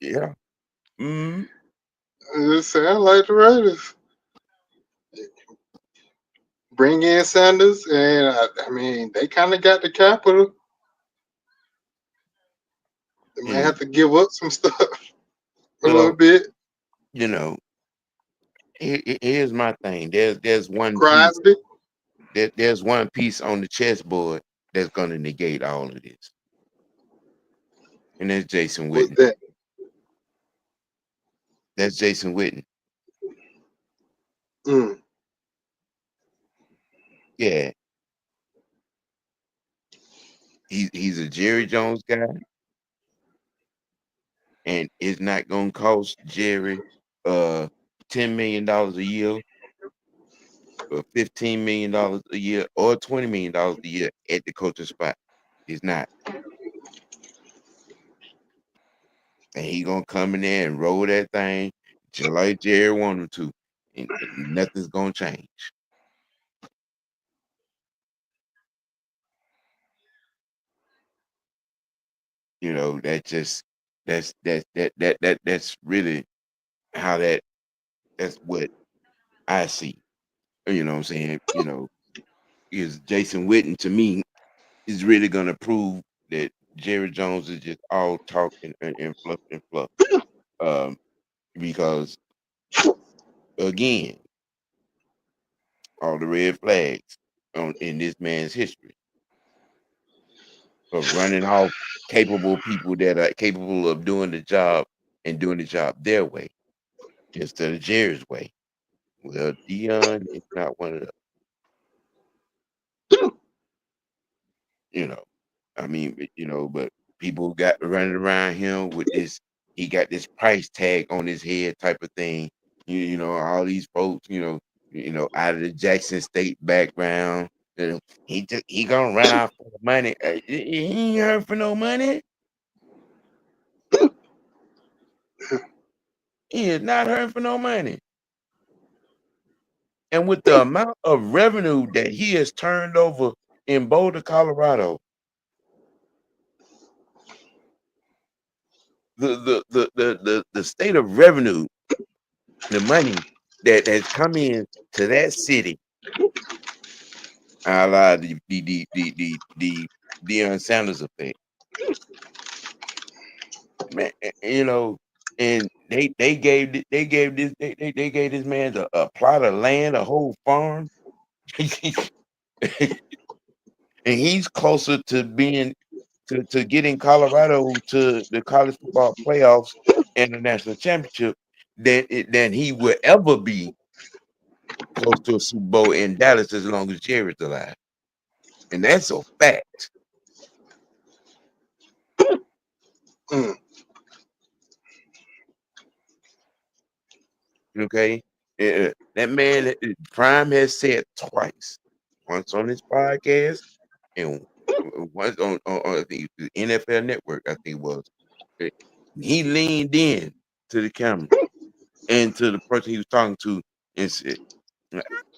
Yeah. Mm-hmm. It sounds like the Raiders bring in Sanders, and I mean they kind of got the capital. They might And have to give up some stuff a little well, bit. you know, here's my thing. There's one piece. Crosby, There's one piece on the chessboard that's gonna negate all of this, and that's Jason was Witten. that? That's Jason Witten. Mm, Yeah, he's a Jerry Jones guy, and it's not gonna cost Jerry $10 million a year, or $15 million a year, or $20 million a year at the coaching spot. It's not, and he gonna come in there and roll that thing just like Jerry wanted him to, and nothing's gonna change. You know, that's really how that's what I see. You know what I'm saying? Is Jason Witten to me is really gonna prove that Jerry Jones is just all talk and fluff and fluff. Um, because again, all the red flags in this man's history of running off capable people that are capable of doing the job and doing the job their way instead of Jerry's way. Well, Dion is not one of the, you know, I mean, but people got running around him with this. He got this price tag on his head, type of thing. All these folks, out of the Jackson State background. He gonna run out for the money. He ain't hurt for no money. He is not hurt for no money. And with the amount of revenue that he has turned over in Boulder, Colorado, the state of revenue, the money that has come in to that city, a la the Deion Sanders effect, man. And they gave this man a plot of land, a whole farm, and he's closer to being to getting Colorado to the college football playoffs and the national championship than he will ever be close to a Super Bowl in Dallas as long as Jerry's alive. And that's a fact. mm. Okay. That man, Prime has said twice, once on his podcast and once on I think the NFL Network, I think it was. uh, He leaned in to the camera and to the person he was talking to and said,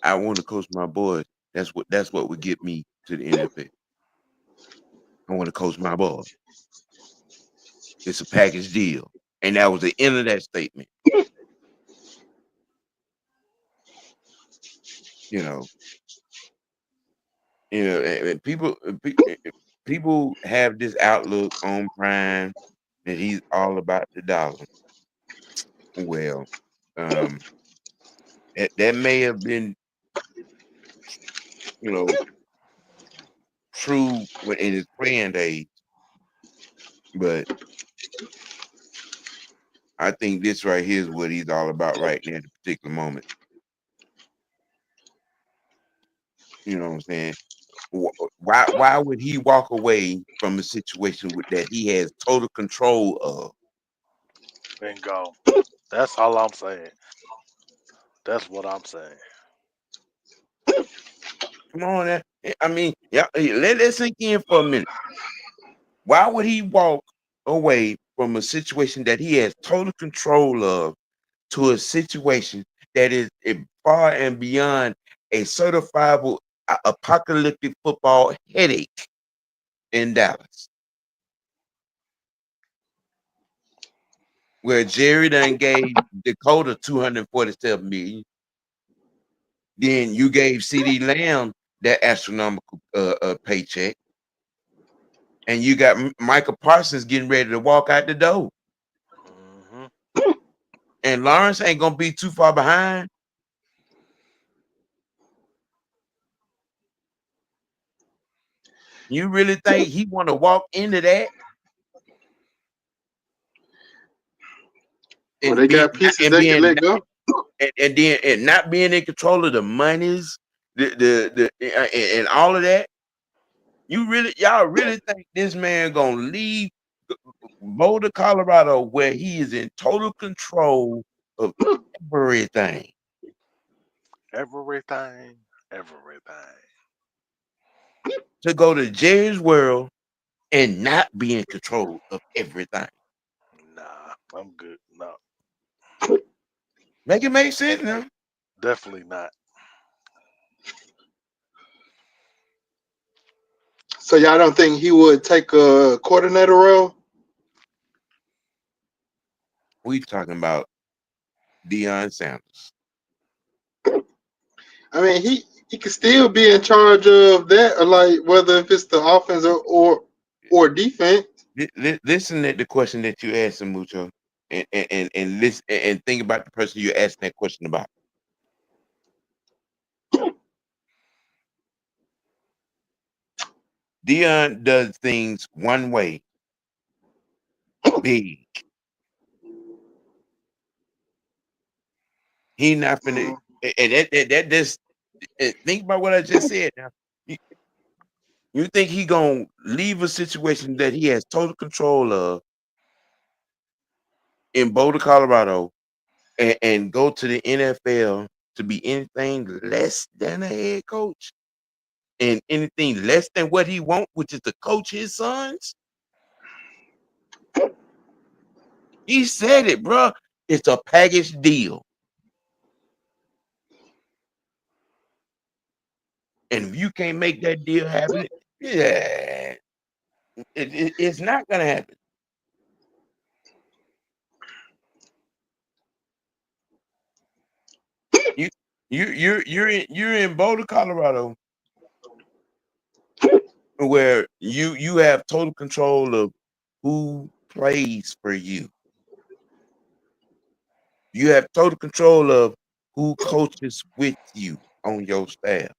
I want to coach my boys. That's what would get me to the NFL. I want to coach my boys. It's a package deal. And that was the end of that statement. You know, and people have this outlook on Prime that he's all about the dollar. Well, um, that may have been, you know, true in his playing days, but I think this right here is what he's all about right now at the particular moment. You know what I'm saying? Why would he walk away from a situation that he has total control of? Bingo. That's all I'm saying. That's what I'm saying. Come on, I mean, yeah, let that sink in for a minute. Why would he walk away from a situation that he has total control of to a situation that is far and beyond a certifiable apocalyptic football headache? In Dallas? where Jerry done gave Dakota 247 million. Then you gave CD Lamb that astronomical paycheck, and you got Michael Parsons getting ready to walk out the door, Mm-hmm. and Lawrence ain't gonna be too far behind. You really think he want to walk into that Well, and they got pieces they can let go. and not being in control of the monies, and all of that? Y'all really think this man gonna leave Boulder, Colorado, where he is in total control of everything, Everything, everything. to go to Jerry's World and not be in control of everything? Nah, I'm good. No, Make it make sense now. definitely not. So y'all don't think he would take a coordinator role? We talking about Deion Sanders. I mean, he could still be in charge of that, or like whether if it's the offense or defense. Listen to the question that you asked him, Mucho, and listen and think about the person you're asking that question about. Deion does things one way, big. He not finna, Mhm. and that just think about what I just said. Now, you, you think he gonna leave a situation that he has total control of in Boulder, Colorado, and go to the NFL to be anything less than a head coach and anything less than what he wants, which is to coach his sons? He said it, bro. It's a package deal. And if you can't make that deal happen, yeah, it's not gonna happen. You you're in Boulder, Colorado, where you have total control of who plays for you. You have total control of who coaches with you on your staff.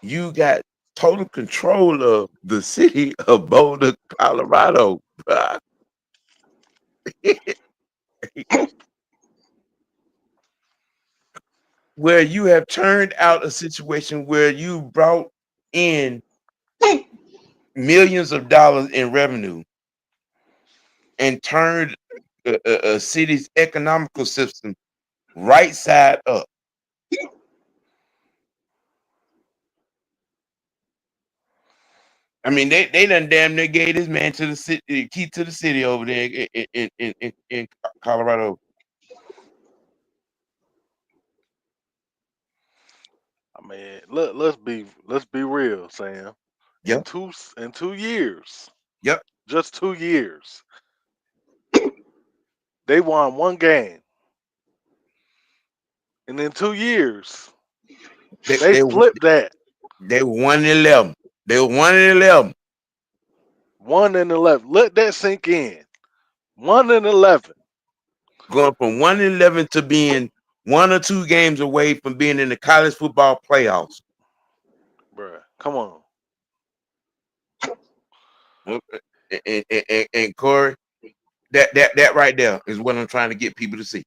You got total control of the city of Boulder, Colorado, bruh. Where you have turned out a situation where you brought in millions of dollars in revenue and turned a city's economical system right side up. I mean, they done damn near gave this man to the city, key to the city over there in Colorado. I mean, let's be real, Sam. In Yep, two years, yep. just 2 years, they won one game, and in 2 years, They they they flipped that they were 1-11. They were 1-11, 1-11. Let that sink in. 1-11, going from 1-11 to being one or two games away from being in the college football playoffs. bruh. Come on. And Corey, that right there is what I'm trying to get people to see.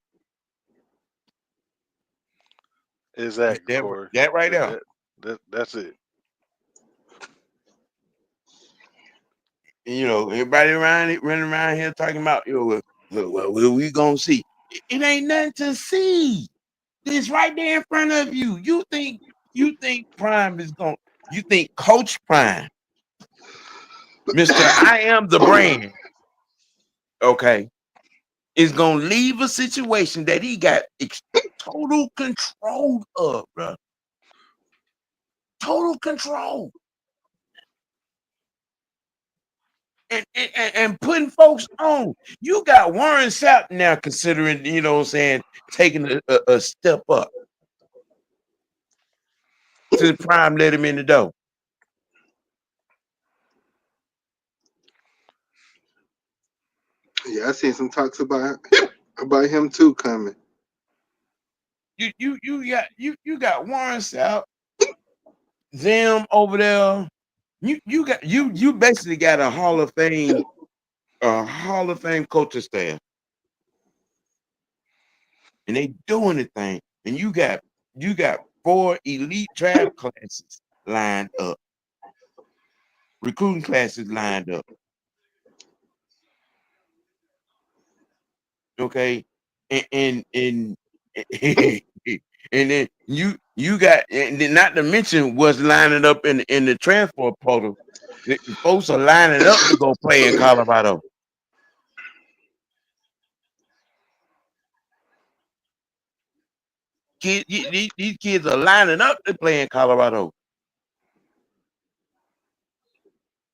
Exactly, That Corey. that right That, there. that, that's it. Everybody running around here talking about, what we gonna see? It ain't nothing to see. It's right there in front of you. You think Prime is going? You think Coach Prime, Mister I am the brand, okay, is gonna leave a situation that he got total control of, bro. Total control. and putting folks on. You got Warren Sapp now considering, you know what I'm saying, taking a step up to the prime, let him in the door. Yeah, I seen some talks about him too coming. You got Warren Sapp, them over there. You basically got a Hall of Fame coaching staff, and they doing the thing. And you got 4 elite draft classes lined up, recruiting classes lined up. Okay, and and then you got, and then not to mention what's lining up in the transfer portal. The folks are lining up to go play in Colorado. These kids are lining up to play in Colorado.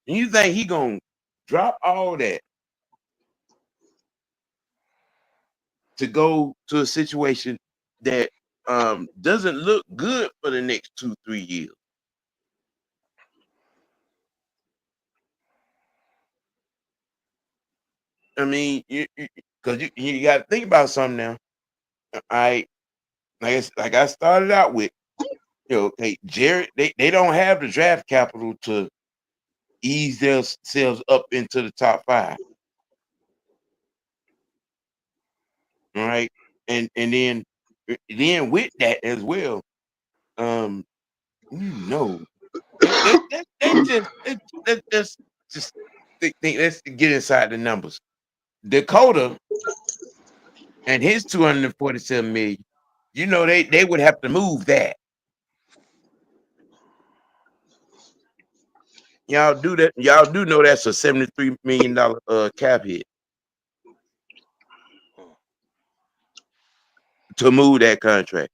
And you think he gonna drop all that to go to a situation that doesn't look good for the next 2-3 years? I mean, because you got to think about something now. Like I started out with, hey, Jared, they don't have the draft capital to ease themselves up into the top 5. All right, and then with that as well, um, let's just think. Let's get inside the numbers. Dakota and his 247 million. They would have to move that. Y'all do that. Y'all do know that's a $73 million cap hit to move that contract.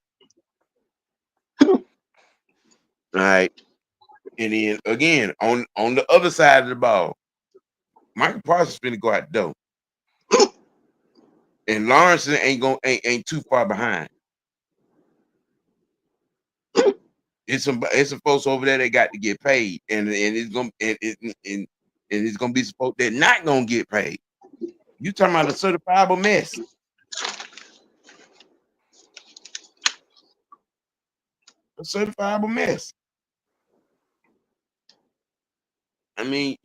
All right. And then again, on the other side of the ball, Michael Parsons going to go out the door. And Lawrence ain't too far behind. It's some folks over there that got to get paid, and it's gonna and it's gonna be some folks that not gonna get paid. You talking about a certifiable mess? A certifiable mess. I mean,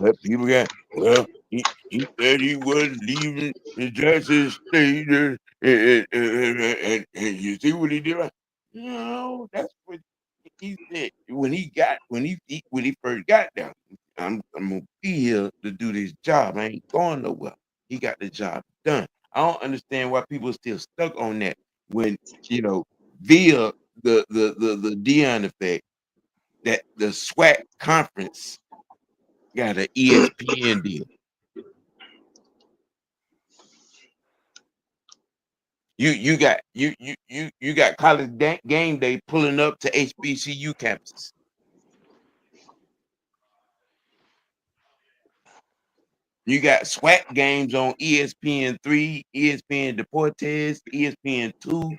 but people got, well, he said he wasn't leaving the Jackson State, and you see what he did? No, that's what he said when he first got there. I'm gonna be here to do this job. I ain't going nowhere. He got the job done. I don't understand why people are still stuck on that when via the Dion effect, that the SWAC conference got an ESPN deal. You got college game day pulling up to HBCU campuses. You got SWAC games on ESPN3, ESPN Deportes, ESPN2.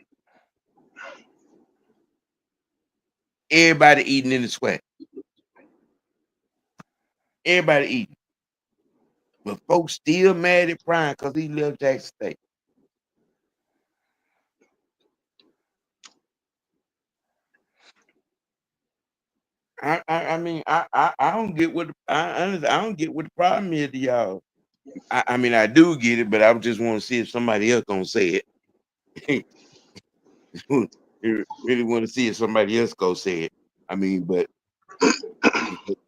Everybody eating in the SWAC. Everybody eating. But folks still mad at Brian because he left Jackson State. I mean, I don't get what I don't get what the problem is to y'all. I mean, I do get it, but I just want to see if somebody else gonna say it. Really want to see if somebody else go say it. I mean, but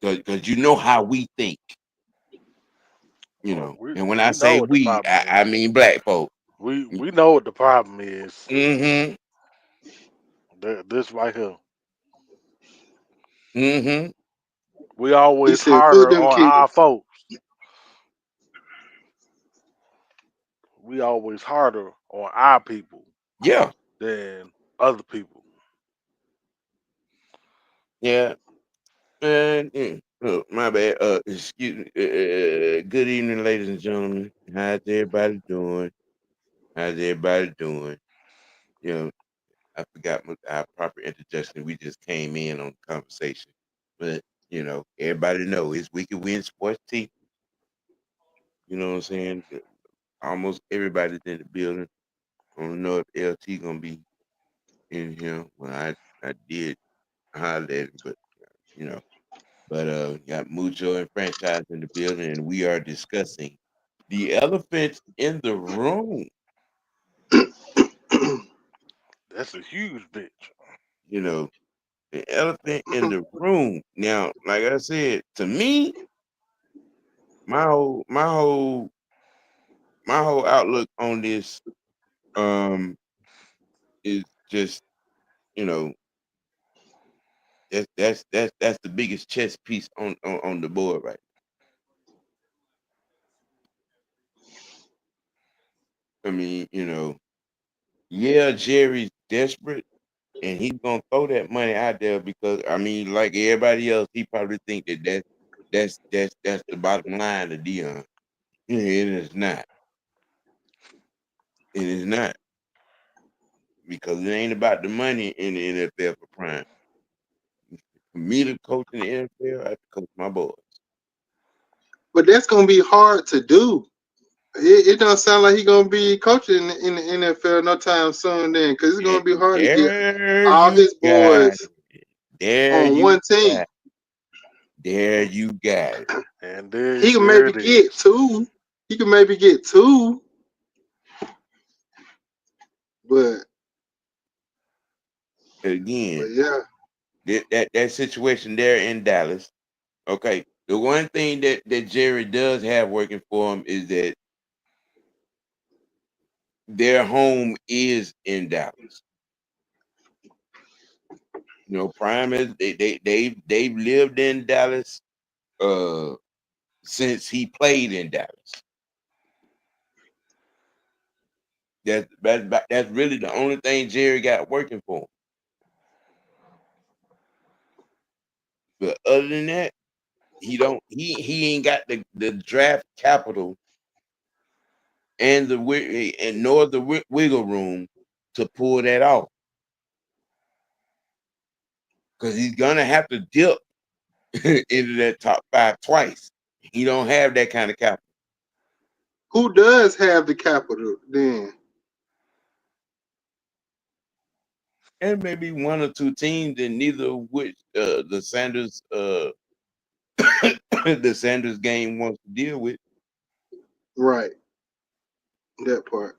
because you know how we think, and when I We say know what the we, problem I is. mean black folk. We know what the problem is. Mm-hmm. This right here. Mm-hmm. We He always said, "Put harder them on kids." our folks. We always harder on our people Yeah. than other people. Yeah. And Oh, my bad. Excuse me. Good evening, ladies and gentlemen. How's everybody doing? How's everybody doing? You know, I forgot our proper introduction. We just came in on the conversation, but everybody know it's Wicked Win Sports Team. You know what I'm saying? Almost everybody's in the building. I don't know if LT gonna be in here. Well, I did holler at him, but you know. But got Mucho and Franchise in the building, and we are discussing the elephant in the room. That's a huge bitch. You know, the elephant in the room. Now, like I said, to me, my whole my whole my whole outlook on this is just, you know, that's the biggest chess piece on the board, right? I mean, yeah, Jerry's desperate and he's gonna throw that money out there because I mean, like everybody else, he probably think that's the bottom line of Dion. Yeah, it is not. It is not because it ain't about the money in the NFL for prime. For me to coach in the NFL, I have to coach my boys. But that's gonna be hard to do. It don't sound like he's gonna be coaching in the NFL no time soon. Then, because it's Yeah, gonna be hard to get there all you his got boys it. There on you one team. got. There you got it. And He can there maybe it get is. two. He can maybe get two, but Again, yeah, that situation there in Dallas. Okay, the one thing that Jerry does have working for him is that their home is in Dallas. Prime is they've lived in Dallas uh since he played in Dallas. That's really the only thing Jerry got working for him. But other than that, he ain't got the draft capital and and nor the wiggle room to pull that off because he's gonna have to dip into that top five twice. He don't have that kind of capital. who does have the capital then? And maybe one or two teams, and neither of which the Sanders the Sanders game wants to deal with. Right, that part.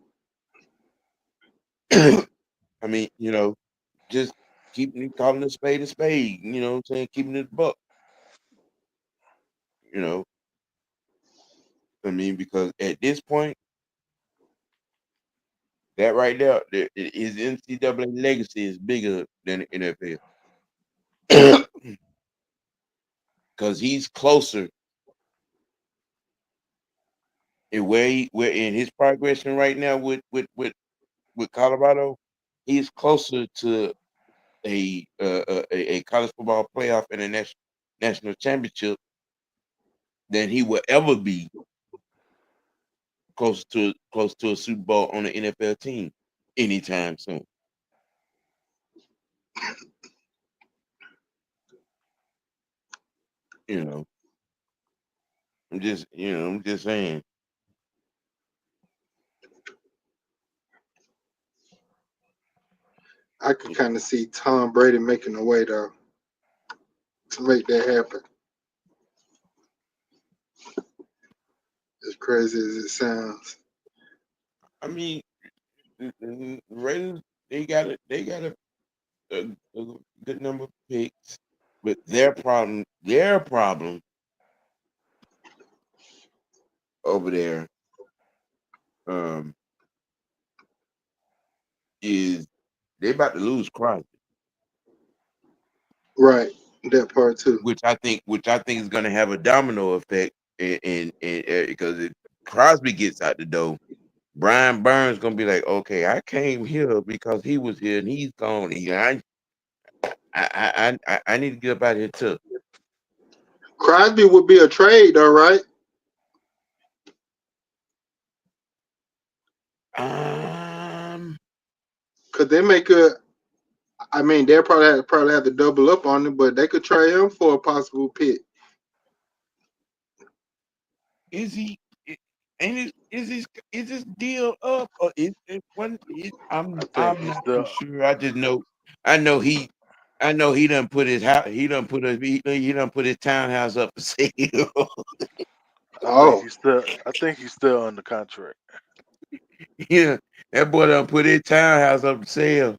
I mean, just keeping it calling a spade a spade. You know what I'm saying? Keeping it a buck. You know, I mean, because at this point, that right there, his NCAA legacy is bigger than the NFL because he's closer in where in his progression right now with Colorado, he's closer to a college football playoff and a national championship than he will ever be close to a Super Bowl on an NFL team anytime soon. You know, I'm just saying. I could kind of see Tom Brady making a way though to make that happen. As crazy as it sounds. I mean, the Raiders they got a good number of picks, but their problem over there um is they about to lose Crosby, Right, that part too. which I think is going to have a domino effect, and because if Crosby gets out the door, Brian Burns gonna be like, okay, I came here because he was here and he's gone. I need to get up out of here too. Crosby would be a trade, though, right? Um, Because they make a. I mean, they'll probably have to double up on it, but they could trade him for a possible pick. is he? Ain't it? Is this deal up or is it what? I think I'm he's not too still. sure. I know he. I know he done put his house. He done put his townhouse up for sale. Oh, I think he's still under contract. Yeah, that boy done put his townhouse up for sale.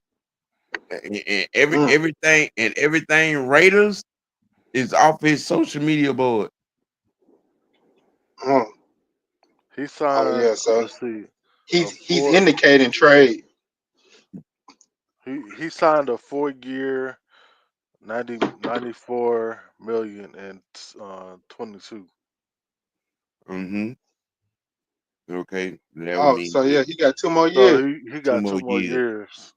And mm, everything Raiders is off his social media board. oh, He oh signed. yeah. So Let's see, a he's four. indicating trade. He signed a 4 year, 94 million and 22. Mm-hmm. Okay, that would Oh, mean so yeah, he got 2 more years. So he two got more two more years. years.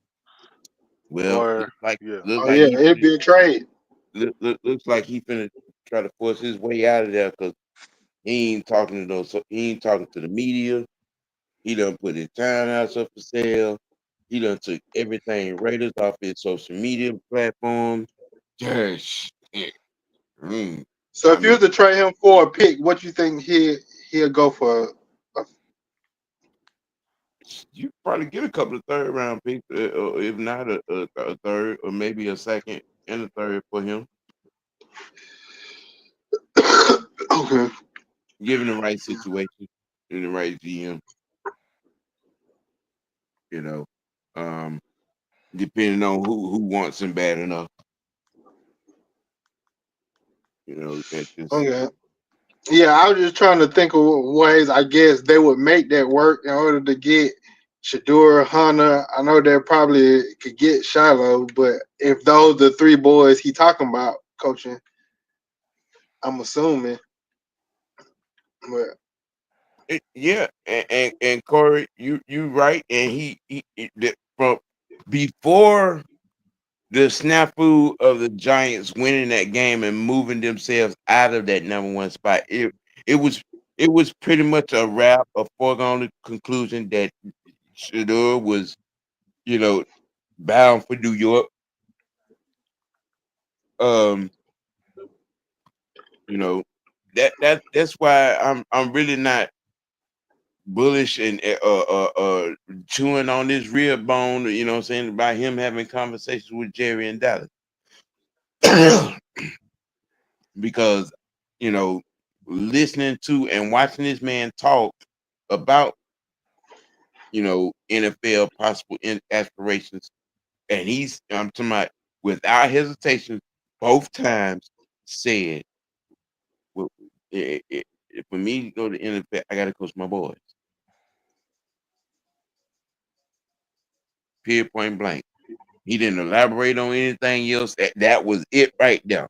Well, Or yeah, looks Oh like yeah, he it'd be a trade. looks like he finna try to force his way out of there because he ain't talking to the media. He done put his townhouse up for sale. He done took everything Raiders off his social media platform. Gosh, mm, So I if you mean, was to trade him for a pick, what you think he'll go for? you probably get a couple of third round picks, or if not a third, or maybe a second and a third for him, Okay. given the right situation and the right GM. You know, um, depending on who wants him bad enough. You know, that just Okay. Yeah, I was just trying to think of ways I guess they would make that work in order to get Shador, Hunter. I know they probably could get Shiloh, but if those the three boys he talking about coaching, I'm assuming. But yeah, and Corey, you right, and from before the snafu of the Giants winning that game and moving themselves out of that number one spot, it was it was pretty much a wrap, a foregone conclusion that Shador was, you know, bound for New York. Um, you know, that's why I'm really not bullish and chewing on this rib bone, you know what I'm saying, about him having conversations with Jerry and Dallas. Because, you know, listening to and watching this man talk about, you know, NFL possible aspirations, and I'm talking about without hesitation, both times said, well, for me to go to NFL, I got to coach my boys. Period, point blank. He didn't elaborate on anything else. That was it right there.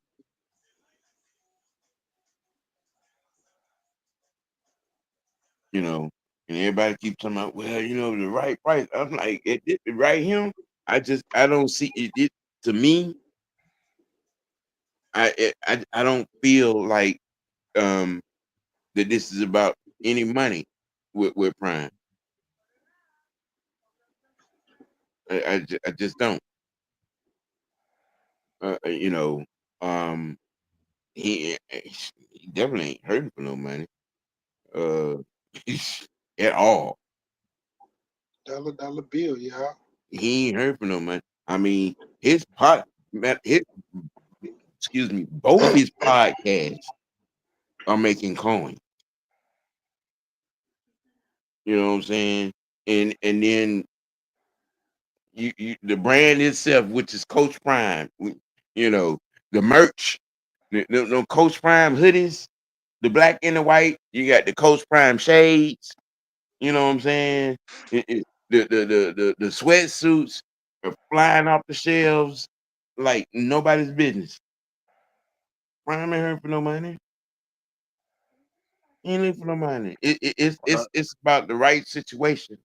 You know, and everybody keeps talking about, well, you know, the right price. I'm like, right here. I don't see it. To me, I don't feel like um that this is about any money with Prime. I just don't. You know, um, he definitely ain't hurting for no money. Uh, at all. dollar bill, yeah. He ain't hurt for no money. I mean, his pot, his, excuse me, both his podcasts are making coin. You know what I'm saying? And then the brand itself, which is Coach Prime, you know, the merch, the Coach Prime hoodies, the black and the white. You got the Coach Prime shades. You know what I'm saying? The sweatsuits are flying off the shelves like nobody's business. Prime ain't hurt for no money. He ain't looking for no money. uh, It's about the right situation,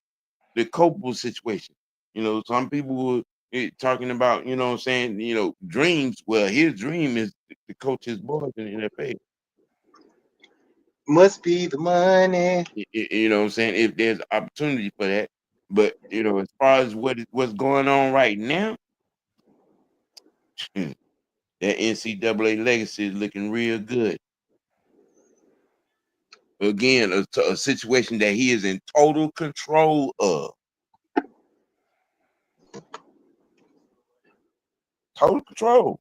the culpable situation. You know, some people were talking about, you know what I'm saying, you know, dreams. Well, his dream is to coach his boys in the NFL. Must be the money. You know what I'm saying? If there's opportunity for that. But as far as what's going on right now, that NCAA legacy is looking real good. Again, a situation that he is in total control of. Total control.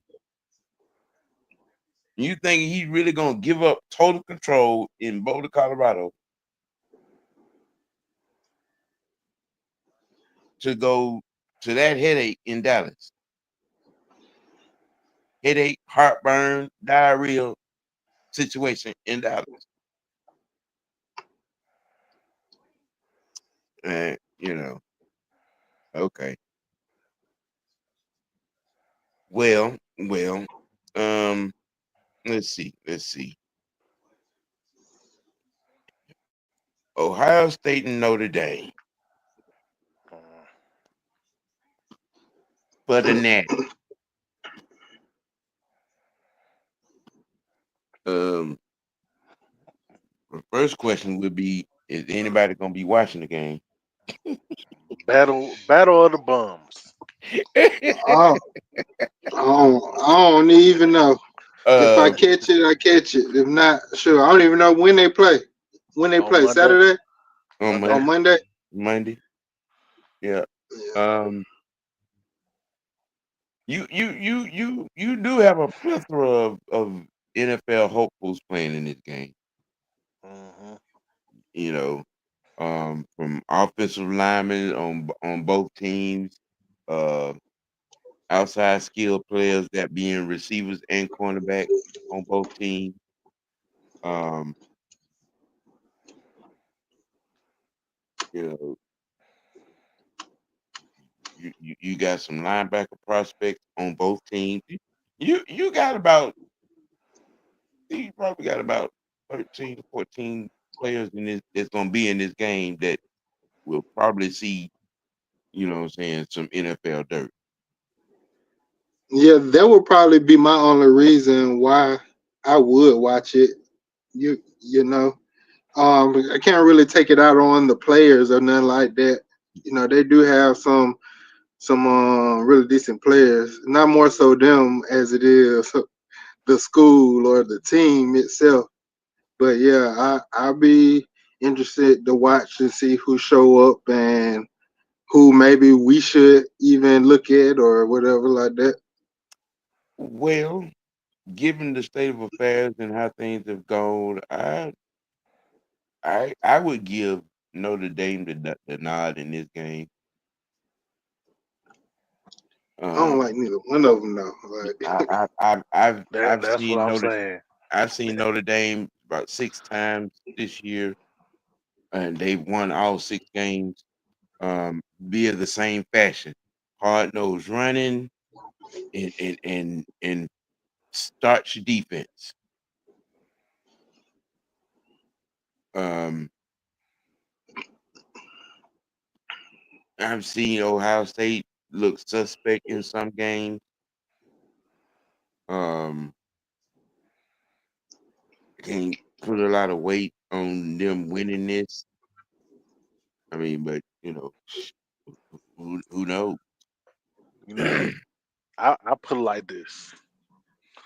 You think he's really gonna give up total control in Boulder, Colorado, to go to that headache in Dallas? Headache, heartburn, diarrhea situation in Dallas. And okay. Well, um, let's see. Ohio State and Notre Dame Mm. for the Natty. Um, the first question would be: is anybody gonna be watching the game? Battle of the bums. I don't even know. If I uh, catch it, I catch it. If not, sure. I don't even know when they play. When they On play Monday. Saturday on Monday. on Monday. Monday. Monday. Yeah. Yeah. Um, you do have a plethora of NFL hopefuls playing in this game. Hmm. You know, from offensive linemen on both teams, uh, outside skill players that being receivers and cornerbacks on both teams. Um, you know, you got some linebacker prospects on both teams. You got about you probably got about 13 to 14 players in this that's gonna be in this game that will probably see, what I'm saying, some NFL dirt. Yeah, that would probably be my only reason why I would watch it. You know, I can't really take it out on the players or nothing like that. They do have some really decent players. Not more so them as it is the school or the team itself. But yeah, I'll be interested to watch and see who show up and who maybe we should even look at or whatever like that. Well, given the state of affairs and how things have gone, I would give Notre Dame the nod in this game. I don't Um, like neither one of them though. Like, I've That's what seen I'm saying. Notre Dame about 6 times this year, and they've won all 6 games via the same fashion: hard nosed running and starch your defense. Um, I've seen Ohio State look suspect in some games. Um, can't put a lot of weight on them winning this. I mean, but who knows? You know, I put it like this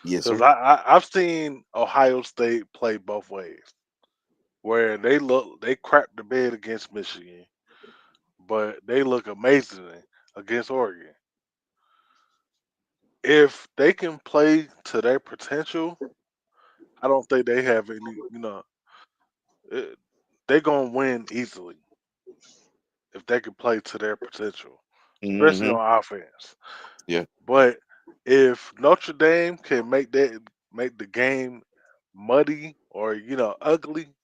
Yes, because sir. I've seen Ohio State play both ways, where they crap the bed against Michigan, but they look amazing against Oregon. If they can play to their potential, I don't think they have any. Eh, they gonna win easily if they can play to their potential, especially Hmm. on offense. Yeah. But if Notre Dame can make the game muddy or ugly,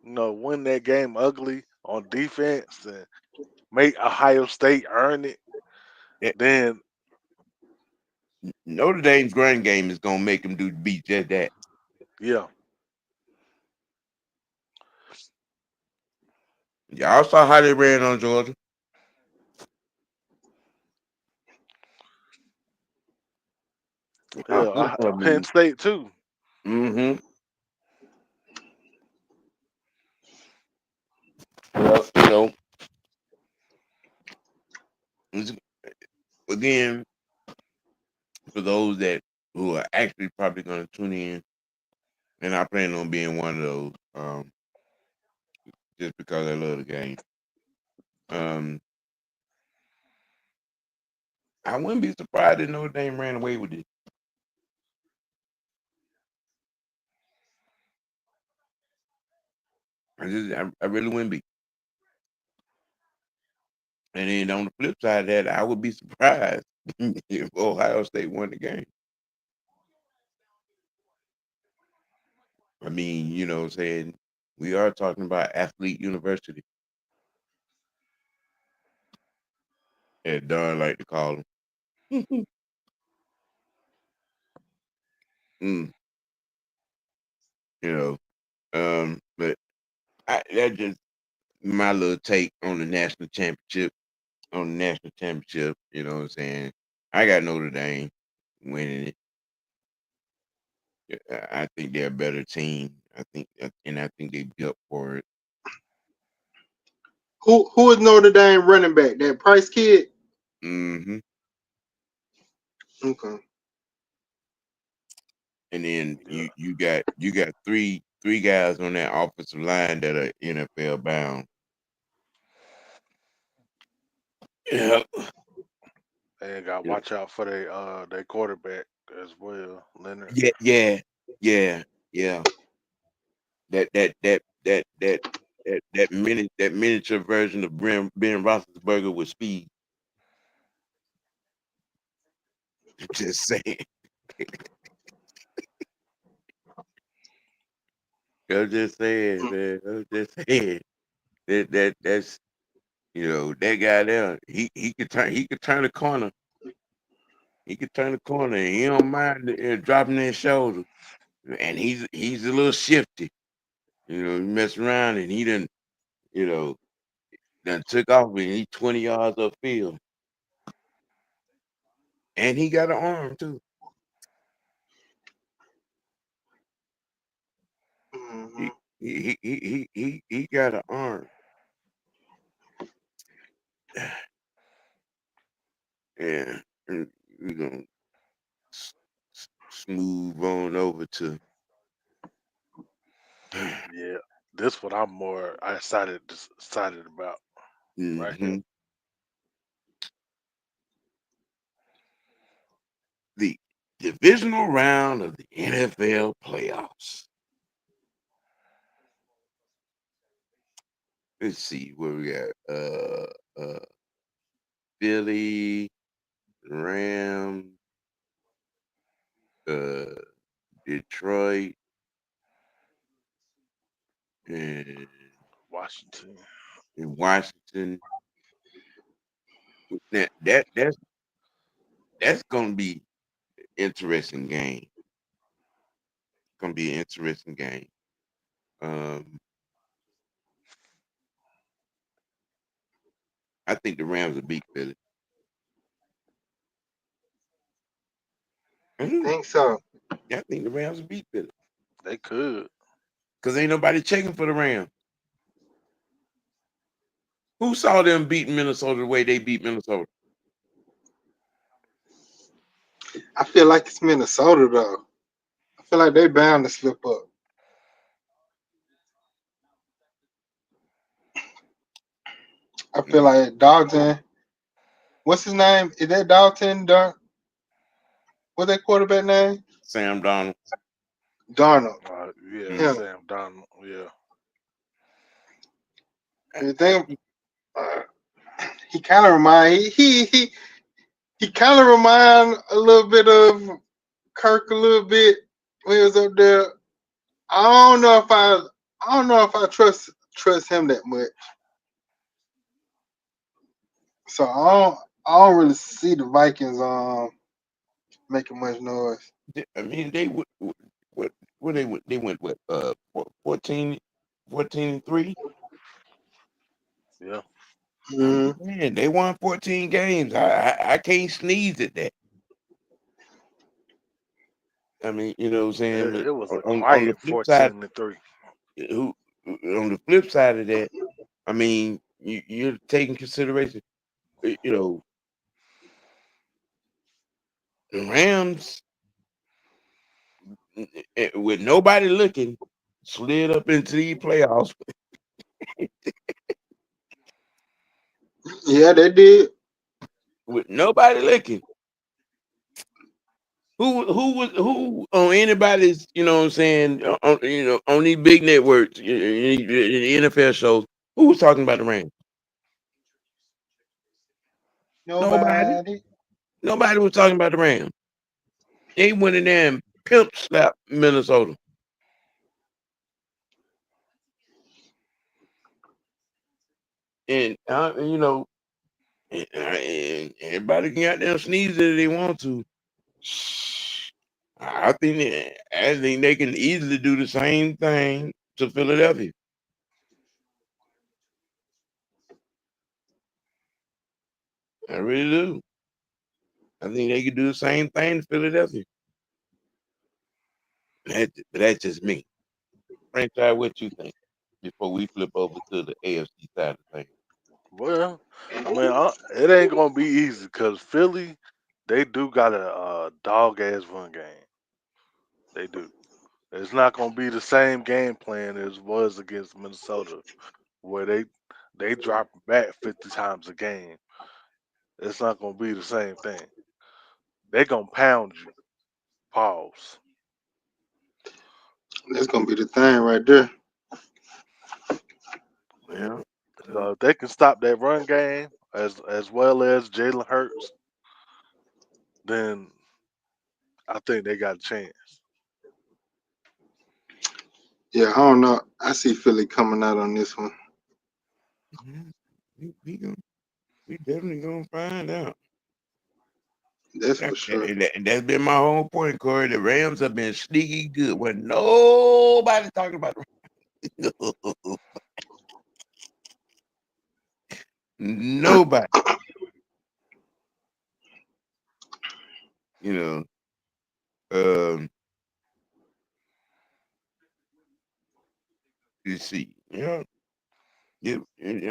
win that game ugly on defense and make Ohio State earn it, Eh, then Notre Dame's grand game is gonna make them do beat just that. yeah, Y'all saw how they ran on Georgia. hell, I Penn mean, State too. hmm So again, for those that who are actually probably going to tune in, and I plan on being one of those, just because I love the game. Um, I wouldn't be surprised if Notre Dame ran away with it. I really wouldn't be. And then on the flip side of that, I would be surprised if Ohio State won the game. I mean, saying we are talking about athlete university, as Don like to call them. Mm, you know, but that's just my little take on the national championship. On the national championship, you know what I'm saying? I got Notre Dame winning it. I think they're a better team. I think they built for it. Who is Notre Dame running back? That Price kid? Hmm. Okay. And then Yeah. you got three guys on that offensive line that are NFL bound. Yeah. And got to Yeah. watch out for their quarterback as well, Leonard. Yeah, yeah, yeah, yeah. That that that that that that miniature version of Ben Roethlisberger with speed. Just saying. I'm just saying, man. I'm just saying that's that guy there. He could turn the corner. He could turn the corner, and he don't mind dropping his shoulder. And he's a little shifty. He mess around and he you know, done took off and he 20 yards upfield. And he got an arm too. Mm-hmm. He got an arm. Yeah. And we're gonna smooth on over to Yeah, this what I'm more excited about right here. mhm, the divisional round of the NFL playoffs. Let's see where we got. Philly, Rams, uh, Detroit, and Washington. Washington. Now, that's gonna be interesting game. Gonna be an interesting game. Um, I think the Rams will beat Philly. You Mhm. think so? Yeah, I think the Rams will beat Philly They could. because ain't nobody checking for the Rams. Who saw them beating Minnesota the way they beat Minnesota? I feel like it's Minnesota though. I feel like they bound to slip up. I feel Mm, like Dalton. What's his name? Is that Dalton? What's that quarterback name? Sam Donald. Darnold. Yeah, Mm. Him. Sam Donald. Yeah, You think uh, he kind of remind he kind of remind a little bit of Kirk a little bit when he was up there. I don't know if I trust him that much. So I don't really see the Vikings making much noise. I mean, they would what they went with 14, 14-3. yeah. I'm Hmm. just saying they won 14 games. I can't sneeze at that. I mean, you know what I'm saying? But It was a on the quiet flip side, 14-3. who on the flip side of that, I mean, you're taking consideration. You know, the Rams with nobody looking slid up into the playoffs Yeah, they did. with nobody looking. Who on anybody's, you know what I'm saying, on, on these big networks, in the NFL shows, who was talking about the Rams? Nobody. Nobody. Nobody was talking about the Rams. They went in there and pimp slapped Minnesota. And and everybody can out there sneeze if they want to. I think they can easily do the same thing to Philadelphia. I really do. I think they could do the same thing to Philadelphia. But that's just me. Franchise, what you think? Before we flip over to the AFC side of things. Well, I mean, it ain't gonna be easy because Philly, they do got a dog ass run game. They do. It's not gonna be the same game plan as was against Minnesota, where they drop back 50 times a game. It's not gonna be the same thing. They gonna pound you. Pause. That's gonna be the thing right there. Well, So if they can stop that run game as well as Jalen Hurts, then I think they got a chance. Yeah, I don't know. I see Philly coming out on this one. mhm, we definitely gonna find out. That's for sure. And that's been my whole point, Corey. The Rams have been sneaky good when nobody talking about them. Nobody. You know, um, you see,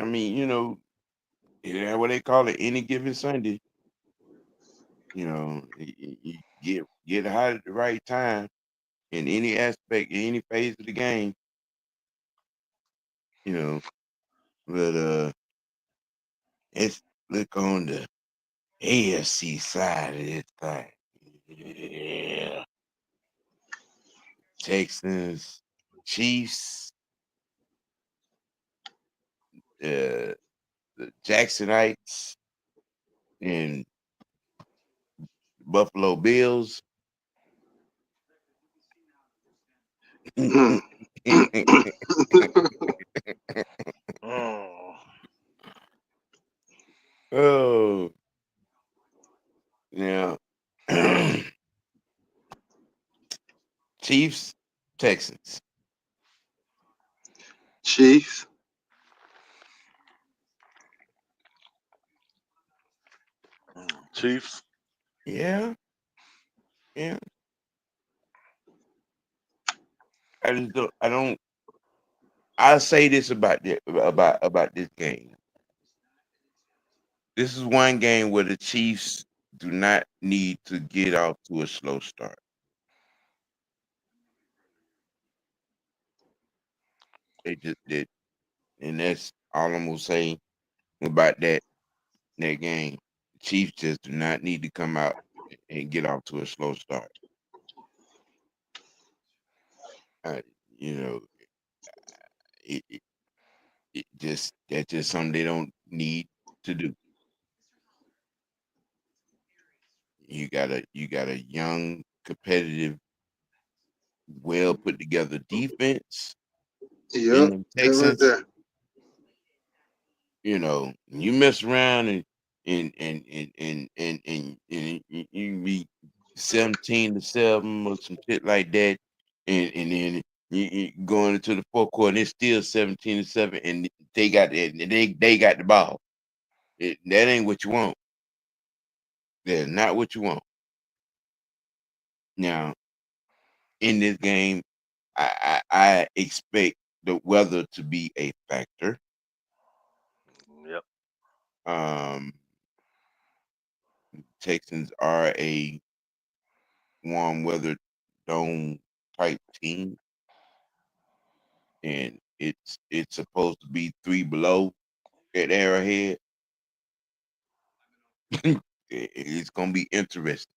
I mean, yeah, what they call it, any given Sunday. You get hot at the right time in any aspect, in any phase of the game. You know, but let's look on the AFC side of this thing. Yeah, Texans, Chiefs, uh, the Jacksonites, and Buffalo Bills. Mm. Mm. Oh, yeah. Chiefs, Texans. Chiefs. Chiefs. Yeah, yeah. I just don't. I don't. I'll say this about this game. This is one game where the Chiefs do not need to get off to a slow start. They just did, and that's all I'm gonna say about that game. The Chiefs just do not need to come out and get off to a slow start. Uh, you know, it, it, it just that's just something they don't need to do. You got a young, competitive, well put together defense in Yep, the that right Texans. there. You mess around and you be 17-7 or some shit like that, and then you going into the fourth quarter and it's still 17-7, and they got the ball. That ain't what you want. That's not what you want. Now in this game, I expect the weather to be a factor. Um, Texans are a warm weather dome type team, and it's supposed to be 3 below at Arrowhead. It's gonna be interesting.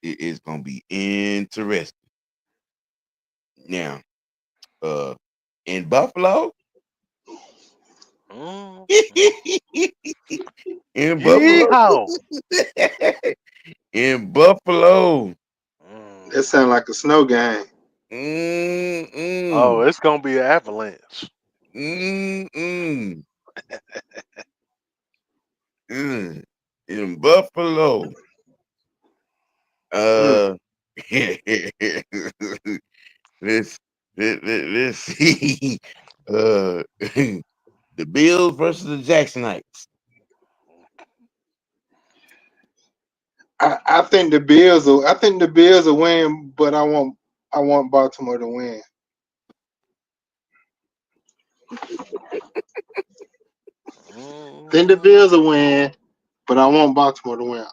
It's gonna be interesting. Now, uh, in Buffalo, Mm. in Buffalo, Yeehaw! in Buffalo. That Mm. sound like a snow game. Oh, Mm-mm, it's gonna be an avalanche. mm-mm, mm. In Buffalo. Mm. Uh, let's let's see. The Bills versus the Jacksonites. I think the Bills will. I think the Bills will win, but I want Baltimore to win. I think the Mm. Bills will win, but I want Baltimore to win.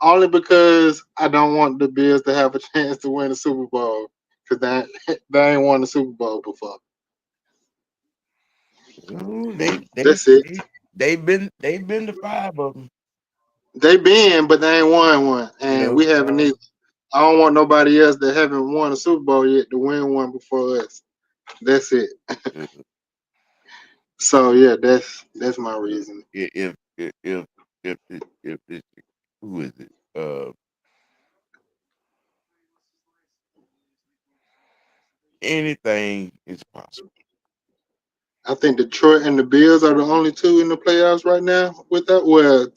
Only because I don't want the Bills to have a chance to win the Super Bowl because they ain't won the Super Bowl before. Oh, That's it. they've been to 5 of them. They been, but they ain't won one, and No, we haven't no. either. I don't want nobody else that haven't won a Super Bowl yet to win one before us. That's it. Uh, So yeah, that's my reason. if if if if who is it? Anything is possible. I think Detroit and the Bills are the only two in the playoffs right now. With that, well,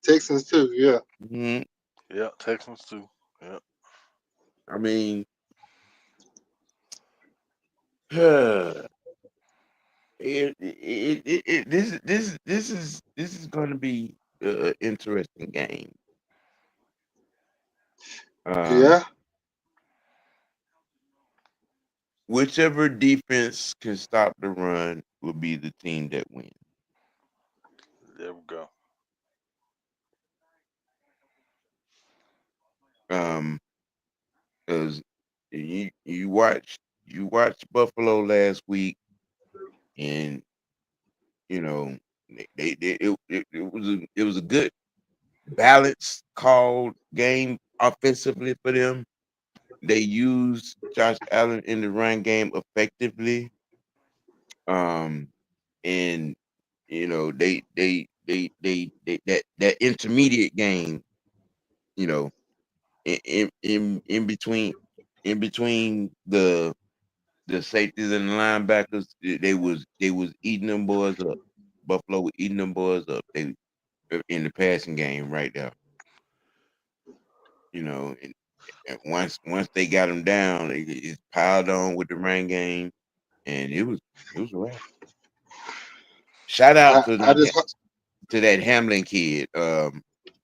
Texans too. Yeah, Mhm. Yeah, Texans too. Yeah. I mean, it, this is going to be an interesting game. Um, yeah, Whichever defense can stop the run will be the team that wins. There we go. Um, because you watched Buffalo last week, and you know it was a good balanced called game offensively for them. They used Josh Allen in the run game effectively. Um, and they that intermediate game, you know, in between the safeties and the linebackers, they was eating them boys up. Buffalo was eating them boys up. They in the passing game right there, you know. And once they got them down, it's piled on with the rain game, and it was a wrap. Shout out I, I just to that Hamlin kid,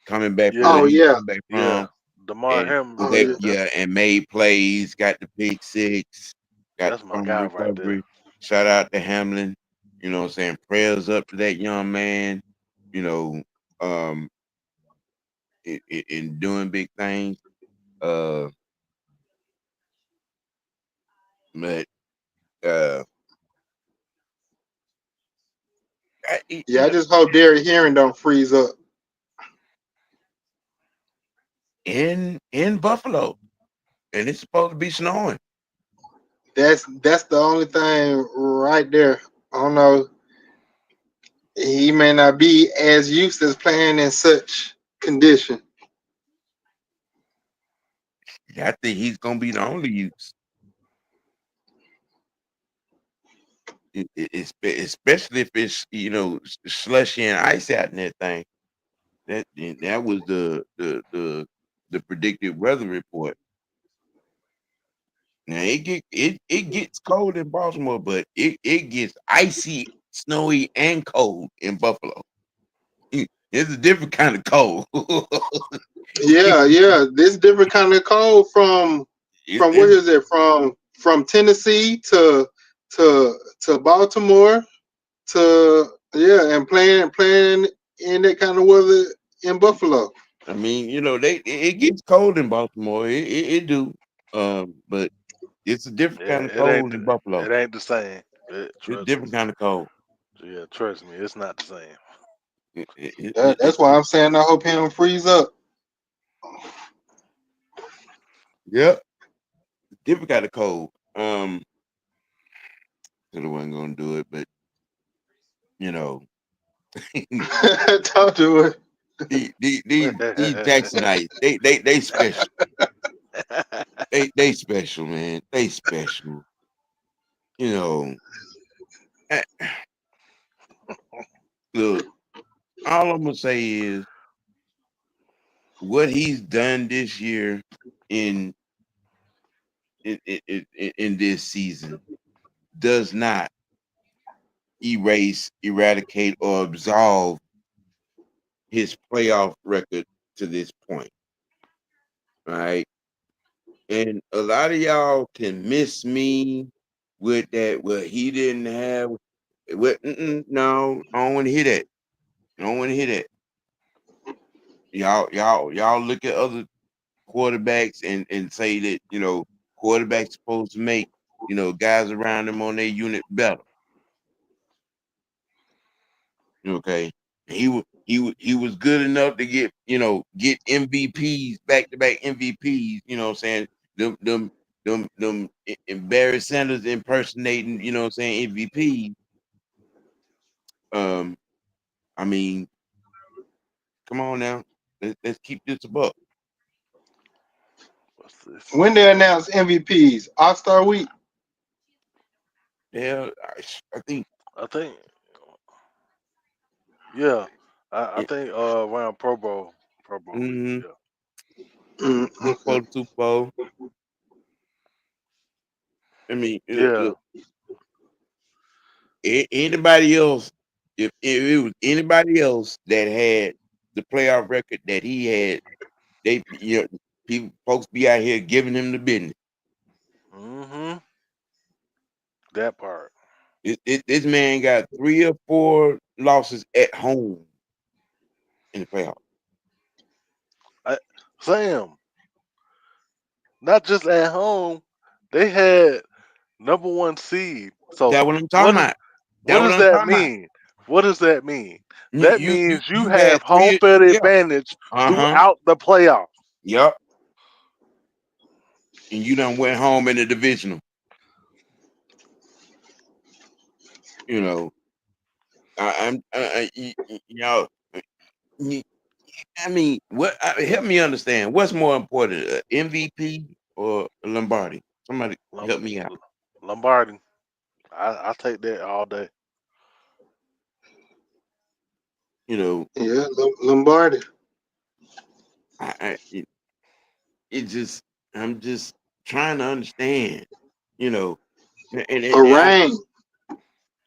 coming back from where oh Yeah, he yeah, come back yeah. from, Damar and Hamlin, was oh yeah. yeah, able, yeah, and made plays, got the pick six, got That's the my fumble guy right there. recovery. Shout out to Hamlin. You know what I'm saying? Prayers up to that young man, you know, um, in doing big things. Uh, but uh, yeah. I just hope Derrick Henry don't freeze up. in Buffalo, and it's supposed to be snowing. That's the only thing right there. I don't know. He may not be as used as playing in such condition. I think he's gonna be the only use. Especially if it's slushy and ice out in that thing. That was the predicted weather report. Now it gets cold in Baltimore, but it gets icy, snowy, and cold in Buffalo. It's a different kind of cold. Yeah, yeah. This different kind of cold from It's where it's is it from Tennessee to to Baltimore and playing in that kind of weather in Buffalo. I mean, it gets cold in Baltimore. It do. But it's a different kind of It cold ain't in Buffalo. it ain't the same. It's a Trust me. different kind of cold. Yeah, trust me, it's not the same. That's why I'm saying I hope he don't freeze up. Yep, different kind of cold. Said I wasn't gonna do it, but you know, Don't do it. these Jacksonites, they special. They special, man. They special. You know, eh, look, all I'm gonna say is what he's done this year in in this season does not erase, eradicate, or absolve his playoff record to this point. Right. And a lot of y'all can miss me with that. Well, he didn't have. No, I don't want to hear that. I don't want to hear that. Y'all look at other quarterbacks and say that quarterbacks supposed to make guys around them on their unit better. Okay, he was good enough to get MVPs, back to back MVPs. You know what I'm saying? Them Barry Sanders impersonating. You know what I'm saying? MVP. Um, I mean, come on now. Let's keep this a buck. What's this? When they announce MVPs, All Star Week. Yeah, I think. I think, yeah, I It, think around Pro Bowl week. mm-hmm. Yeah, Okay. Before the Super Bowl. I mean, yeah. look, anybody else, if it was anybody else that had the playoff record that he had, they people folks be out here giving him the business. Mhm. That part. This man got 3 or 4 losses at home in the playoffs. I, Sam, not just at home. They had number one seed. So That's what I'm talking what is about. what That's what does I'm that talking about. mean? What does that mean? You That you you, means you you have had home three. field Yeah. advantage Uh-huh. throughout the playoffs. Yep. And you done went home in the divisional. You know, y'all. I mean, help me understand. What's more important, MVP or Lombardi? Somebody Lom- help me out. Lombardi. I take that all day. You know, Yeah, Lombardi. it, it just I'm just trying to understand. You know, A and ring.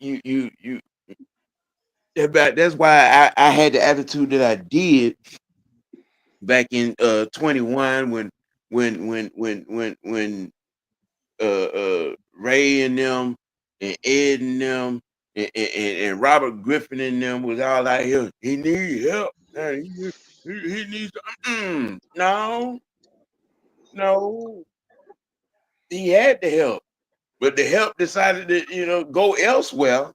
you that's why I had the attitude that I did back in 21 when Ray and them and Ed and them and Robert Griffin and them was all out here. He needs help. He needs. No, no. He had the help, but the help decided to go elsewhere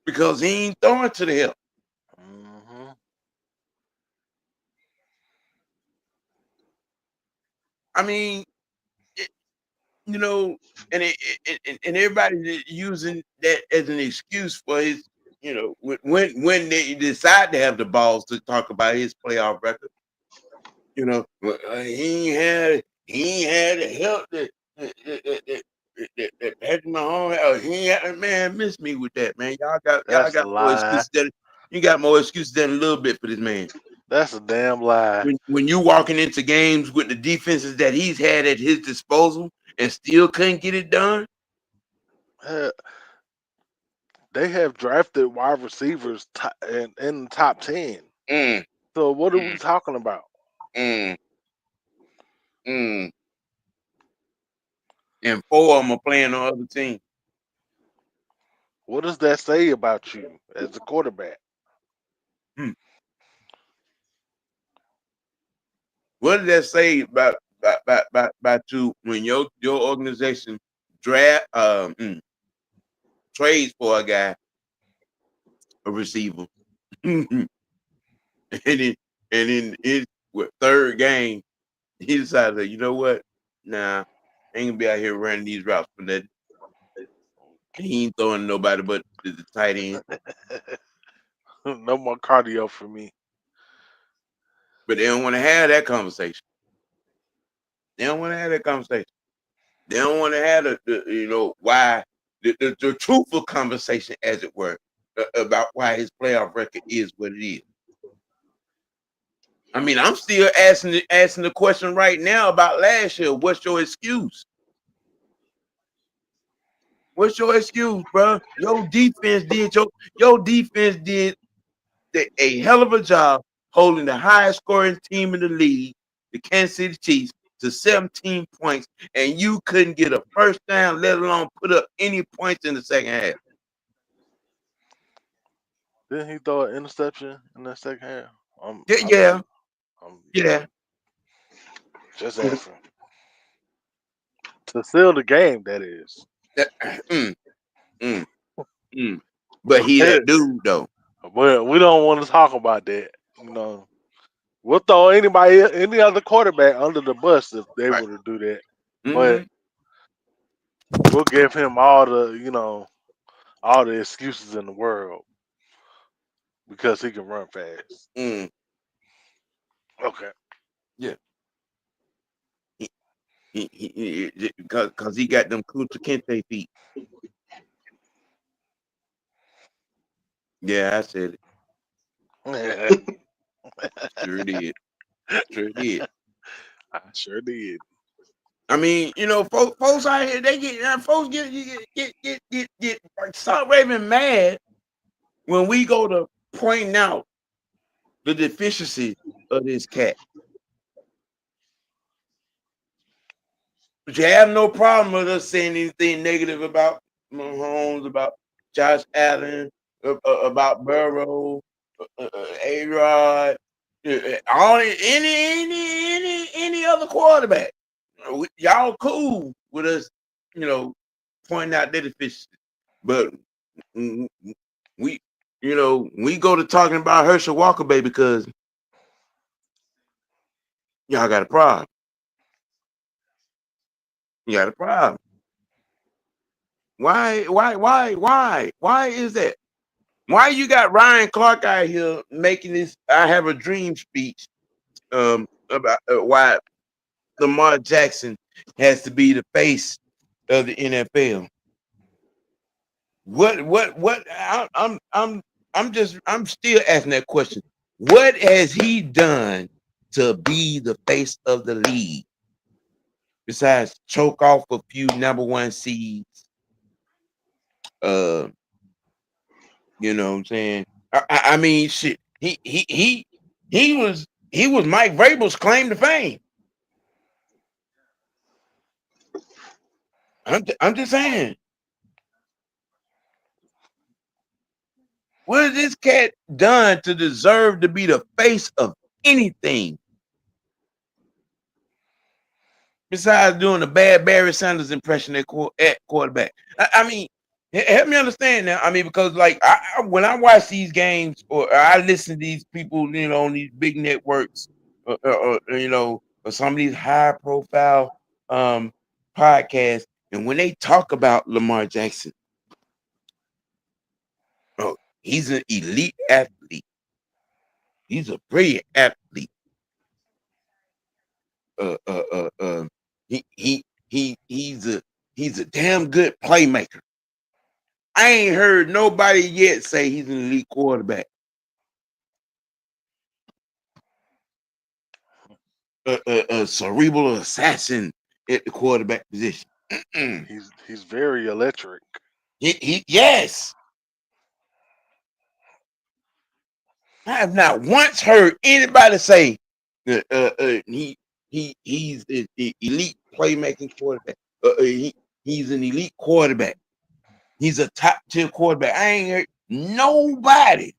because he ain't throwing to the help. Hmm. I mean, it, you know, and everybody's using that as an excuse for his. When they decide to have the balls to talk about his playoff record, he ain't had the help that Patrick Mahomes had. He ain't had, man, miss me with that, man. Y'all That's a got more lie. excuses than you got more excuses than a little bit for this man. That's a damn lie. When you walking into games with the defenses that he's had at his disposal and still couldn't get it done. Uh, They have drafted wide receivers in the top 10. Mm, So what are we mm, talking about? mm, mm. And 4 of them are playing on other teams. What does that say about you as a quarterback? Hmm. What did that say about you when your organization draft trades for a guy, a receiver, and then his third game he decided, you know what? Nah, I ain't gonna be out here running these routes for nothing. He ain't throwing nobody but the tight end. No more cardio for me. But they don't want to have that conversation. They don't want to have that conversation. They don't want to have why the truthful conversation, as it were, about why his playoff record is what it is. I mean, I'm still asking the question right now about last year. What's your excuse? What's your excuse, bro? Your defense did a hell of a job holding the highest scoring team in the league, the Kansas City Chiefs, to 17 points, and you couldn't get a first down, let alone put up any points in the second half. Didn't he throw an interception in that second half? I'm Yeah. just asking. To seal the game, that is. Mm, mm, mm. But he that dude though. But we don't want to talk about that. We'll throw any other quarterback under the bus if they Right. were to do that. Mm-hmm. But we'll give him all the excuses in the world because he can run fast. Mm. Okay. Yeah. Because he got them Kunta Kinte feet. Yeah, I said it. Sure did. Sure did. I sure did. I mean, folks out here, they folks get start raving mad when we go to point out the deficiency of this cat. But you have no problem with us saying anything negative about Mahomes, about Josh Allen, about Burrow, A-Rod, any other quarterback. Y'all cool with us, pointing out their deficiencies. But we go to talking about Herschel Walker, baby, because y'all got a problem. You got a problem. Why is that? Why you got Ryan Clark out here making this "I Have a Dream" speech about why Lamar Jackson has to be the face of the NFL? I'm still asking that question. What has he done to be the face of the league besides choke off a few number one seeds? You know what I'm saying? I mean, shit. He was Mike Vrabel's claim to fame. I'm just saying. What has this cat done to deserve to be the face of anything besides doing a bad Barry Sanders impression at quarterback? I mean, help me understand now. I mean, because like when I watch these games or I listen to these people, on these big networks, or some of these high profile podcasts, and when they talk about Lamar Jackson, oh, he's an elite athlete. He's a brilliant athlete. He's a damn good playmaker. I ain't heard nobody yet say he's an elite quarterback. A cerebral assassin at the quarterback position. He's very electric. Yes. I have not once heard anybody say he's an elite playmaking quarterback. He's an elite quarterback. He's a top tier quarterback. I ain't heard nobody.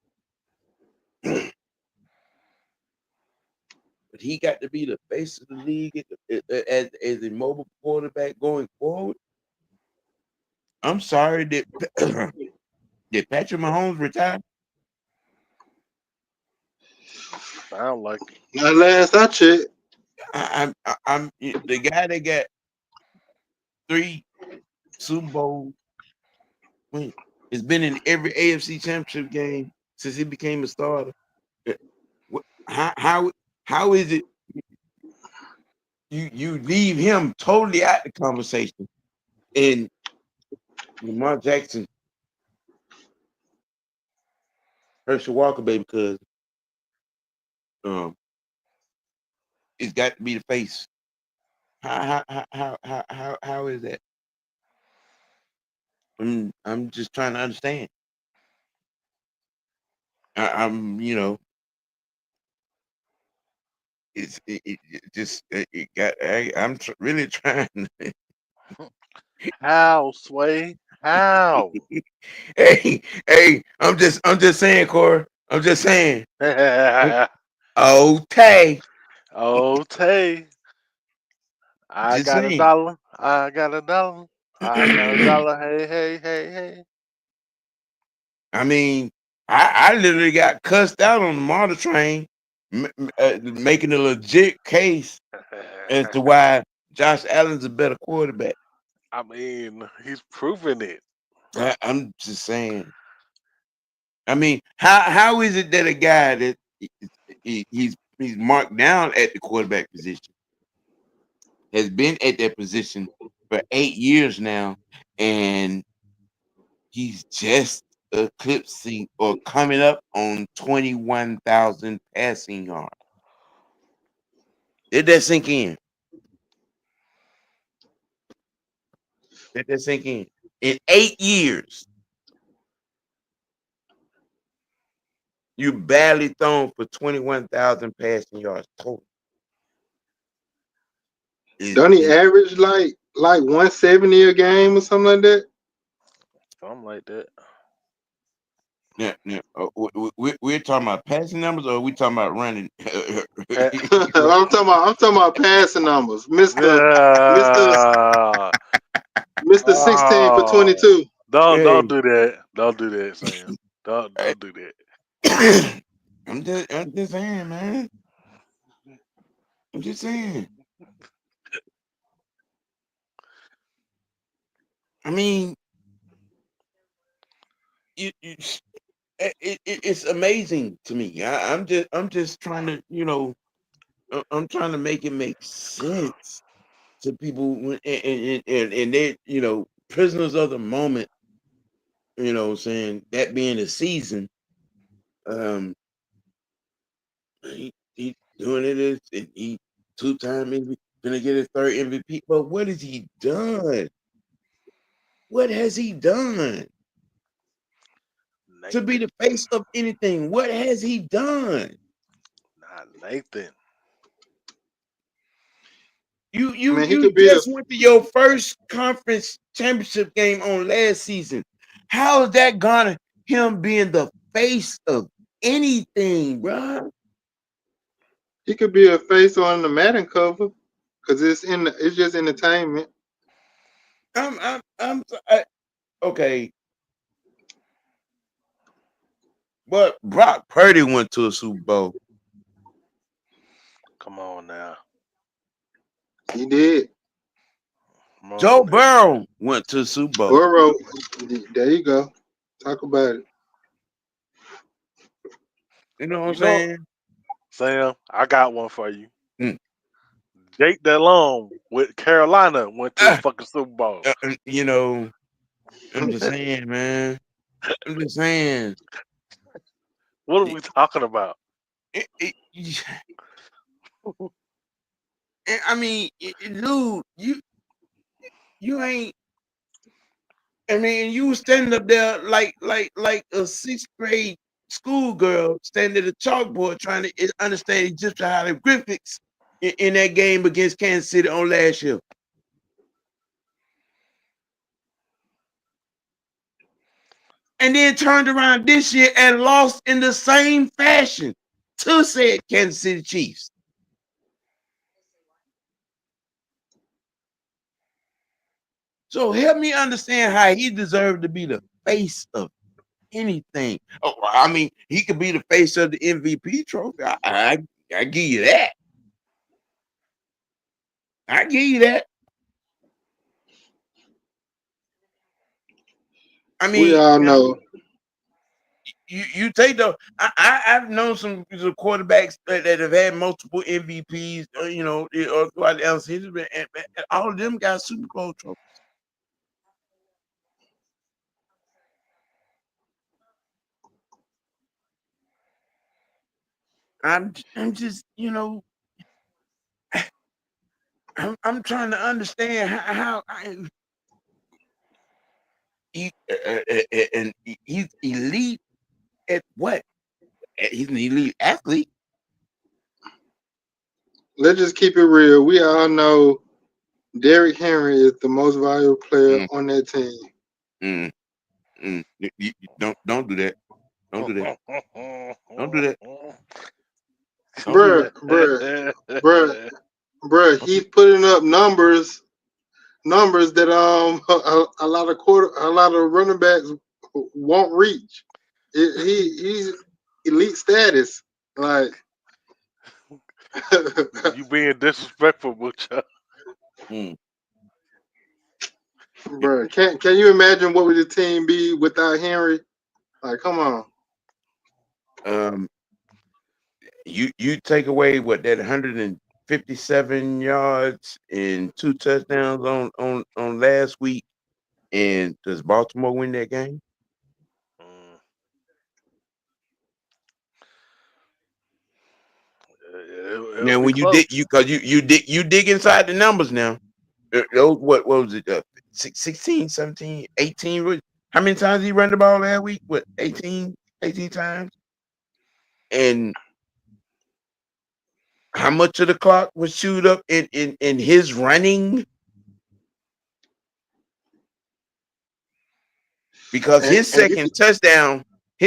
But he got to be the face of the league as a mobile quarterback going forward. I'm sorry that did Patrick Mahomes retire? Sound like it. Not last I checked. I'm the guy that got 3 Super Bowl wins. It's been in every AFC Championship game since he became a starter. How is it you leave him totally out the conversation and Lamar Jackson, Herschel Walker, baby, because um it's got to be the face. How is that? I'm just trying to understand. I'm it just it got really trying. How, Sway? How? Hey, I'm just saying, Corey. I'm just saying. Oh, Tay. Oh, Tay. I Just got a saying. dollar. I got a dollar. I got a dollar. Hey, hey, hey, I mean, I literally got cussed out on the MARTA train, making a legit case hey. as to why Josh Allen's a better quarterback. I mean, he's proven it. I'm just saying. I mean, how is it that a guy that he's marked down at the quarterback position has been at that position for 8 years now, and he's just eclipsing or coming up on 21,000 passing yards? Did that sink in? Did that sink in? In 8 years, you barely thrown for 21,000 passing yards total. Don't he average like 170 a game or something like that? Something like that. Now, we're talking about passing numbers, or are we talking about running? I'm talking about passing numbers. Mister Yeah. Mister 16 for Oh, 22. don't Hey, do that. Don't do that, Sam. Don't do that. I'm just saying, man. I'm just saying. I mean, it's amazing to me. I'm just trying to, I'm trying to make it make sense to people and they're, prisoners of the moment, saying that being the season, um, he doing it and he 2-time MVP, gonna get his 3rd MVP. But what has he done? What has he done to be Nathan. the face of anything? What has he done? Not Nathan. You I you mean, he you could be a just went to your first conference championship game on last season. How is that gonna him being the face of anything, bro? he could be a face on the Madden cover because it's just entertainment. Okay, but Brock Purdy went to a Super Bowl. Come on now. He did. Come on Joe now. Burrow went to the Super Bowl. Burrow. There you go. Talk about it. You know what I'm You know, saying? Sam, I got one for you. Mm. Jake Delhomme with Carolina went to the Ah, fucking Super Bowl. you know, I'm just saying, man. I'm just saying. What are we talking about? It- I mean, dude, you ain't. I mean, you was standing up there like a 6th grade schoolgirl standing at a chalkboard trying to understand Egyptian hieroglyphics in that game against Kansas City on last year. and then turned around this year and lost in the same fashion to said Kansas City Chiefs. So help me understand how he deserved to be the face of anything. Oh, I mean, he could be the face of the MVP trophy. I give you that. I give you that. I We mean, all know. you take the. I've known some quarterbacks that have had multiple MVPs. Or throughout the LCS, and all of them got Super Bowl trophies. I'm just I'm trying to understand how and he's elite at what? He's an elite athlete. Let's just keep it real. We all know Derrick Henry is the most valuable player on that team. Mm, don't do that. Don't do that. Don't do that. Don't do Bruh, that. bruh, bruh. He's putting up numbers that a lot of running backs won't reach. He's elite status. Like, You being disrespectful, Butcher. Mm. bruh, can you imagine what would the team be without Henry? Like, come on. You take away what that 157 yards and 2 touchdowns on last week, and does Baltimore win that game? Mm. It'll Now, be when you close. dig, you dig inside the numbers now. Those what was it? 16, 17, 18. How many times he ran the ball last week? What 18 times? And how much of the clock was chewed up in his running? Because And, his and you,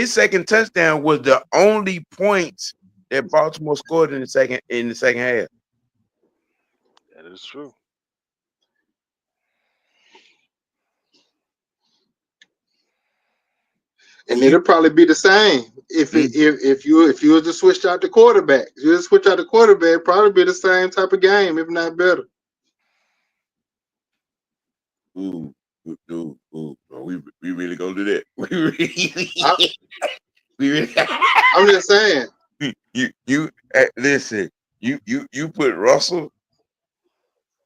second touchdown was the only points that Baltimore scored in the second half. That is true. and You it'll probably be the same mm, if you were to switch out the quarterback. You just switch out the quarterback, probably be the same type of game, if not better. ooh, ooh. Oh, we really gonna do that? We really, I, we really. I'm just saying. you listen. You put Russell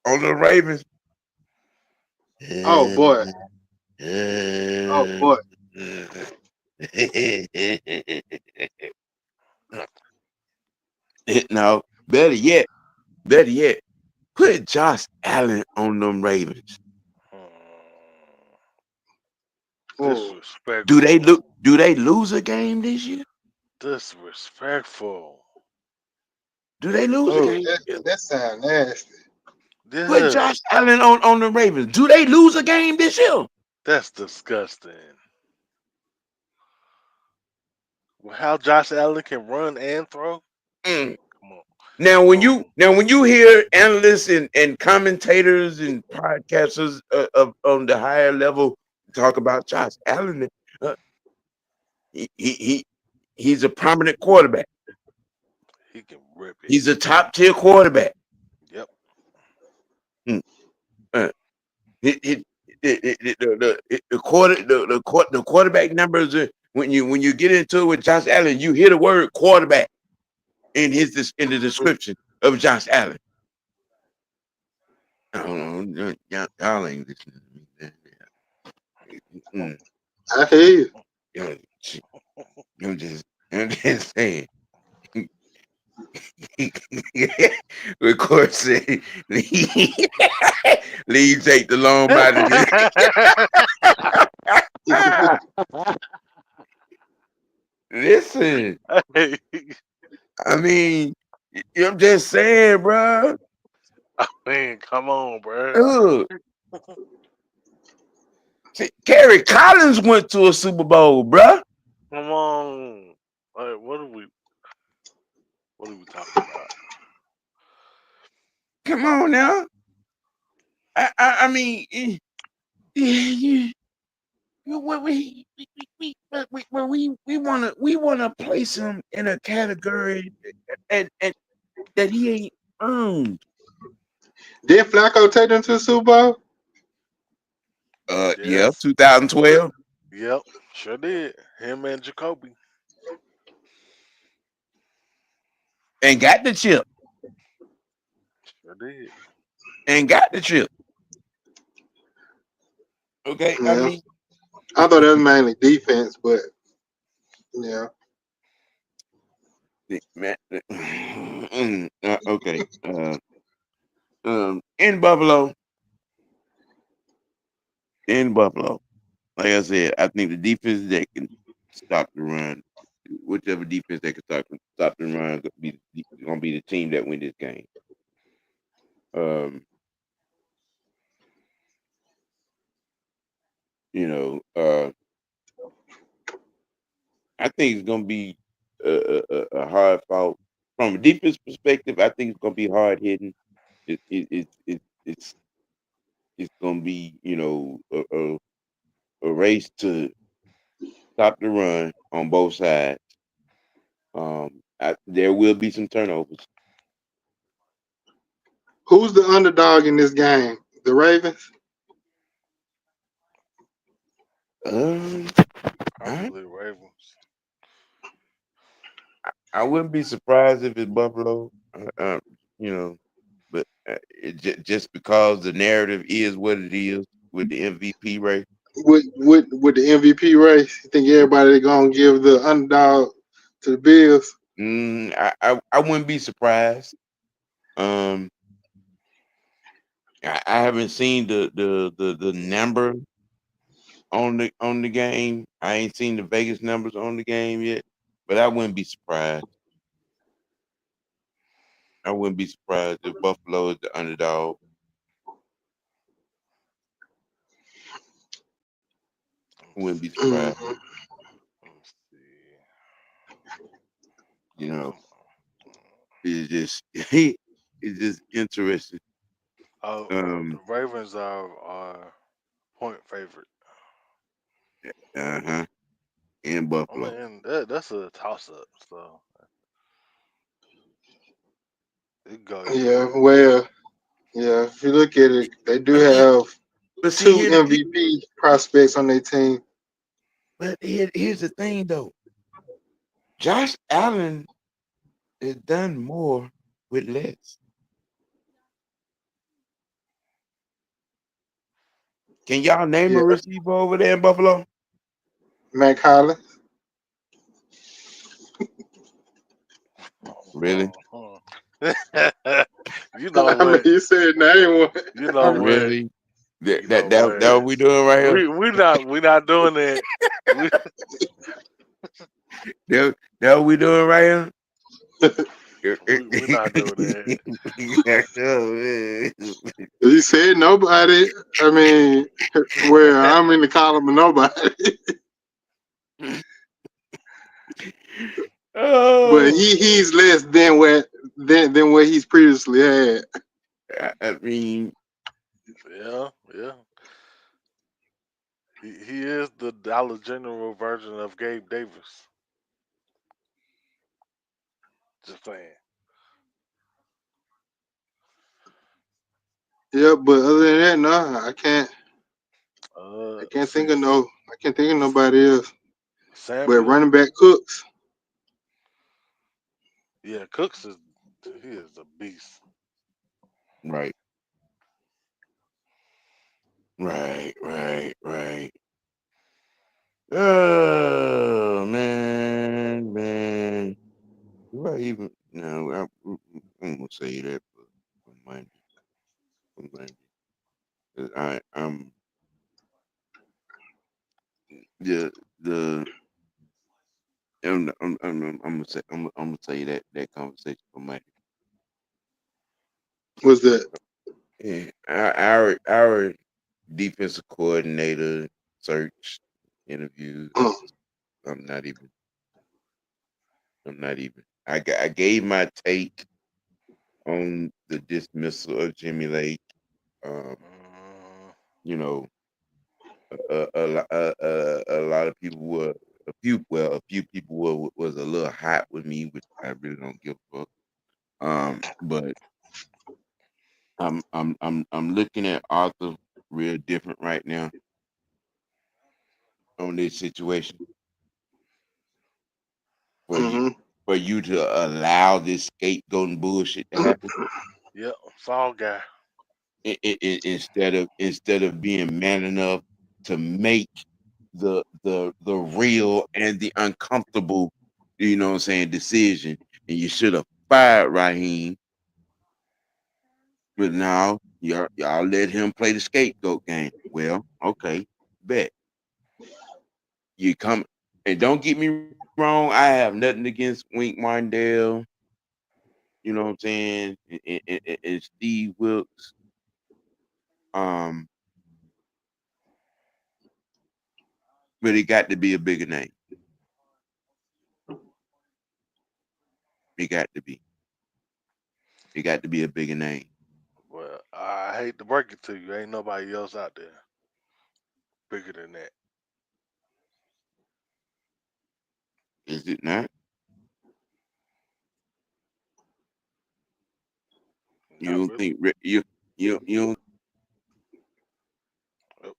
on the Ravens. Oh boy, oh boy. No, better yet, put Josh Allen on them Ravens. Hmm. Oh, Disrespectful. Do they lose a game this year? Disrespectful. Do they lose a oh, game this year? that sound nasty. Put Josh Yes. Allen on the Ravens. Do they lose a game this year? That's disgusting. How Josh Allen can run and throw? Mm. Come on. Now Mm. when you hear analysts and commentators and podcasters of on the higher level talk about Josh Allen, uh, he, he he he's a prominent quarterback. He can rip it. He's a top tier quarterback. Yep. Mm. Uh, it, the quarterback numbers when you get into it with Josh Allen, you hear the word quarterback in the description of Josh Allen. No, y'all ain't listening to me. I hear you. Yo, I'm just saying. Of course, Lee, Lee take the long body. Listen, Hey, I mean, I'm just saying, bro. man, come on, bro. Look, Kerry Collins went to a Super Bowl, bruh. Come on. Like, what are we talking about? Come on now. I mean, you, we wanna place him in a category and that he ain't earned. Did Flacco take them to the Super Bowl? Yeah, Yes. 2012, Yep. Sure did. Him and Jacoby. and got the chip, Sure did. and got the chip. Okay, I Yeah. mean, I thought that was mainly defense, but yeah. man, okay. In Buffalo, in Buffalo, like I said, I think the defense that can stop the run, whichever defense that can stop the run, gonna be the team that win this game. Um, you know, I think it's gonna be a hard fought from a defense perspective. I think it's gonna be hard hitting. It's it's gonna be a race to stop the run on both sides. There will be some turnovers. Who's the underdog in this game? The Ravens? Um, I Probably Ravens. I wouldn't be surprised if it's Buffalo. You know, but just because the narrative is what it is with the MVP race. With the MVP race? You think everybody gonna give the underdog to the Bills? I wouldn't be surprised. Um, I haven't seen the number on the game. I ain't seen the Vegas numbers on the game yet, but I wouldn't be surprised. I wouldn't be surprised if Buffalo is the underdog. Let me I wouldn't be see. surprised. Mhm. Let me see. You know, Come on. it's just it's just interesting. Oh, the Um, Ravens are point favorite. uh-huh. In I Buffalo. mean, that's a toss up. So it could go either Yeah, way. well, yeah. If you look at it, they do But here, have but see two here, MVP prospects on their team. here's the thing though. Josh Allen has done more with less. Can y'all name Yeah, a receiver over there in Buffalo? Mac Hollins. Really? You know I mean, what? you said name one. You know what? Really? That You that know that, what? that what we doing right here? We not doing that. We That what we doing right here? we not doing that. You said nobody. I mean, well, I'm in the column of nobody, but Oh, he's less than what he's previously had. I mean, Yeah, yeah. He is the Dollar General version of Gabe Davis. Just saying. Yeah, but other than that, no, I can't. I Let's can't think see. of no. I can't think of nobody else. But Samuel. running back Cooks. Yeah, Cooks is he is a beast. right, right. Oh man. Do I even? No, I'm gonna say that for Monday. For Monday. 'Cause I'm the I'm gonna say that conversation for Monday. Was that? Yeah, our defensive coordinator. search, interviews. I'm not even. I'm not even. I gave my take on the dismissal of Jimmy Lake. Um, Mm, you know, a lot of people were a few people was a little hot with me, which I really don't give a fuck. But I'm looking at Arthur real different right now on this situation for you hmm for you to allow this scapegoating bullshit to happen. yep, Fall Guy. Instead of being man enough to make the real and the uncomfortable, what I'm saying, decision. And you should have fired Raheem, but now y'all let him play the scapegoat game. Well, okay, bet you come. And don't get me wrong, I have nothing against Wink Martindale, you know what I'm saying, and Steve Wilkes. Um, but it got to be a bigger name. It got to be. It got to be a bigger name. Well, I hate to break it to you, ain't nobody else out there bigger than that. Is it not? You Not don't really. think you don't Yep,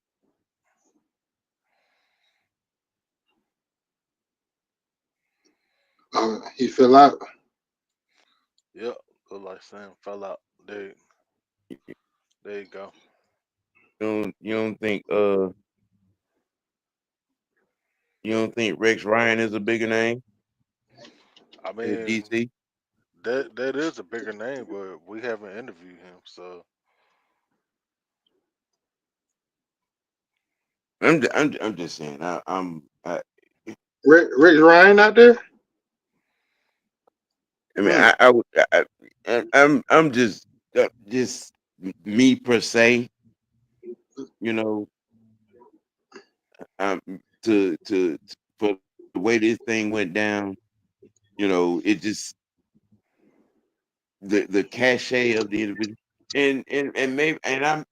He fell out. yep. Look like Sam fell out. There you go. you don't think you don't think Rex Ryan is a bigger name I at mean, DC? that is a bigger name, but we haven't interviewed him, so I'm just saying. Rick Ryan out there. I mean Mm. I would I'm just me per se. You know, um, for the way this thing went down. It just the cachet of the individual.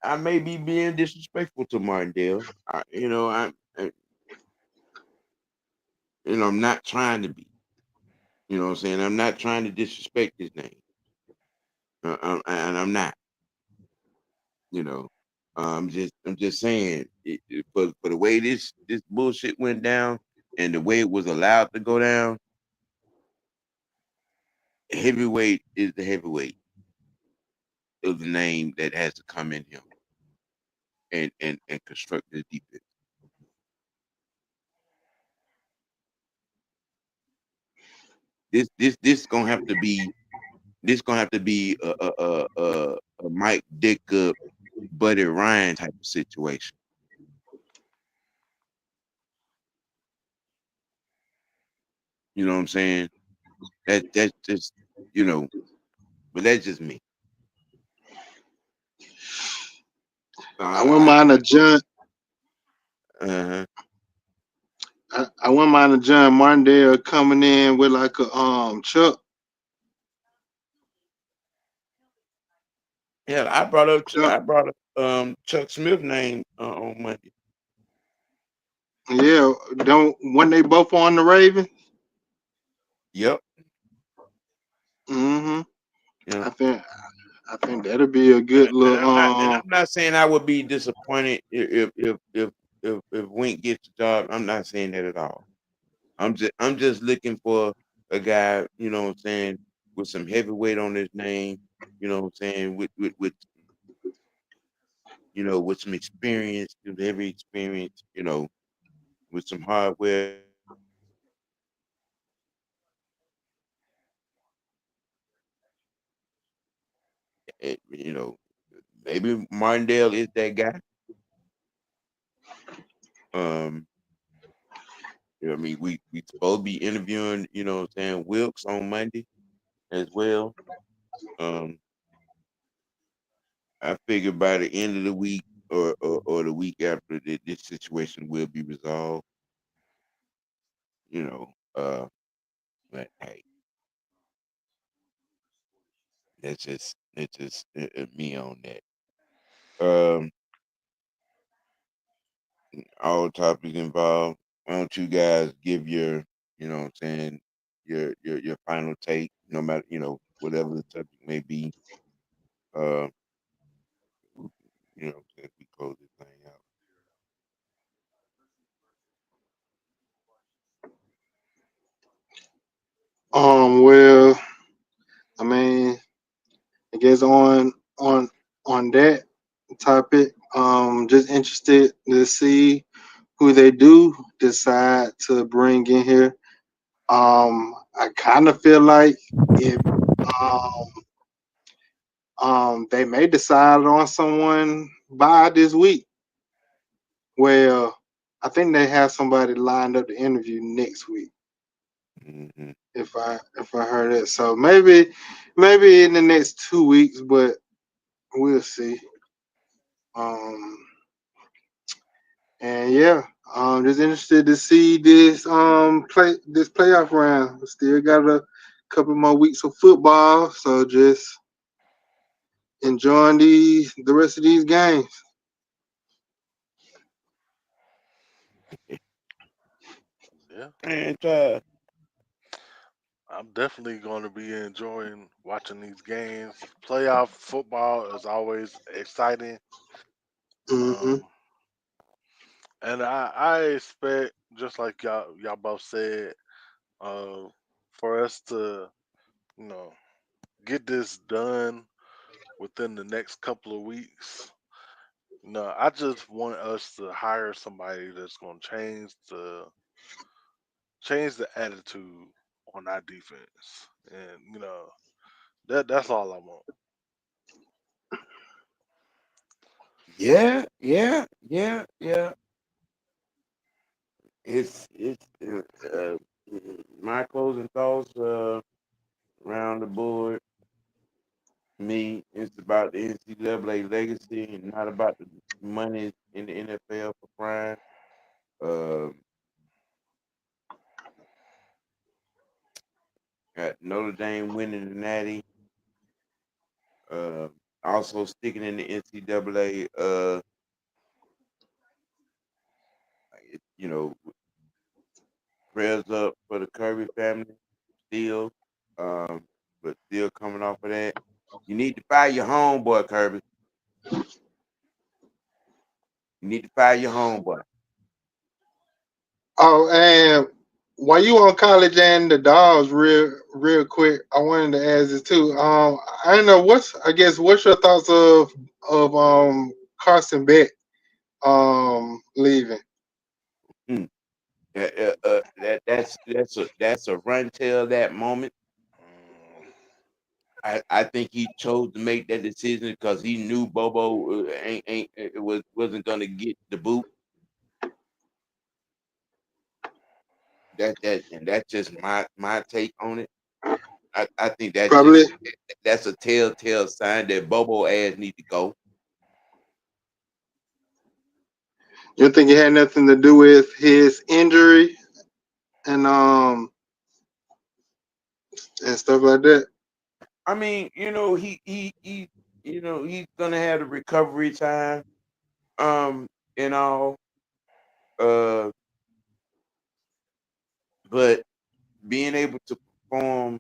I may be being disrespectful to Martindale. I'm not trying to be. You know what I'm saying? I'm not trying to disrespect his name, and I'm not. You know, I'm just saying for the way this bullshit went down and the way it was allowed to go down, heavyweight is the heavyweight of the name that has to come in here and construct the defense. This gonna have to be a Mike Dicker, Buddy Ryan type of situation. You know what I'm saying? That's just you know, but that's just me. I wouldn't mind a John. Uh-huh. I wouldn't mind a John Martindale coming in with like a Chuck. Yeah, Chuck. I brought up Chuck Smith name on Monday. Yeah, don't when they both on the Ravens. Yep. hmm Yeah. I think I think that'll be a good And little I'm not saying I would be disappointed if Wink gets the job. I'm not saying that at all. I'm just looking for a guy, you know what I'm saying, with some heavyweight on his name, you know what I'm saying, with with some experience, with heavy experience, with some hardware, maybe Martindale is that guy. Um, I mean, we supposed to be interviewing, what I'm saying, Wilkes on Monday as well. Um, I figured by the end of the week, or the week after, this situation will be resolved. You know, but hey, that's just me on that. Um, all topics involved. Why don't you guys give your, what I'm saying, your final take, no matter, whatever the subject may be. Uh, as we close this thing out. Well, I mean, I guess on that topic, just interested to see who they do decide to bring in here. I kind of feel like if um they may decide on someone by this week. Well, I think they have somebody lined up to interview next week. Hmm. If I heard it, so maybe in the next 2 weeks, but we'll see. Um, and yeah, just interested to see this playoff round. We still got a couple more weeks of football, so just enjoying the rest of these games. Yeah, And I'm definitely going to be enjoying watching these games. Playoff football is always exciting. Hmm. Um, and I expect, just like y'all both said, uh, for us to, you know, get this done within the next couple of weeks. No, I just want us to hire somebody that's going to change the attitude on our defense, and that's all I want. yeah, yeah, yeah, yeah. It's my closing thoughts around the board. Me, it's about the NCAA legacy and not about the money in the NFL for prime. Um, got Notre Dame winning the Natty. Uh, also sticking in the NCAA. You know, prayers up for the Kirby family still, but still coming off of that. You need to fire your homeboy, Kirby. You need to fire your homeboy. Oh, and while you on college and the dogs, real quick, I wanted to ask this too. I don't know what's your thoughts of Carson Beck leaving. Hmm. That's a run till that moment. Mm, I think he chose to make that decision because he knew Bobo ain't wasn't gonna get the boot. And that's just my take on it. I think Probably. that's a telltale sign that Bobo ass need to go. You think it had nothing to do with his injury and and stuff like that? I mean, he's gonna have the recovery time, um, and all, uh, but being able to perform,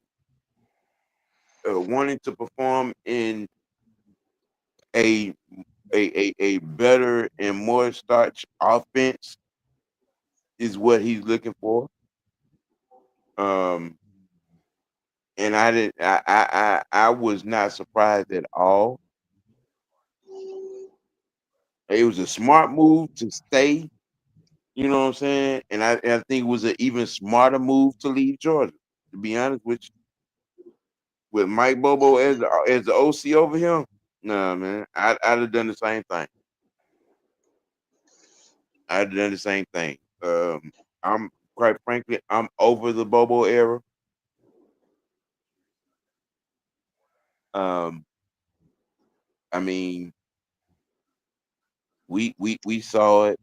wanting to perform in a a better and more starch offense is what he's looking for. Um, and I didn't, I was not surprised at all. It was a smart move to stay. You know what I'm saying? And I think it was an even smarter move to leave Georgia. To be honest with you, with Mike Bobo as the OC over him, nah, man, I'd have done the same thing. I'd have done the same thing. I'm quite frankly, I'm over the Bobo era. Um, I mean, We saw it,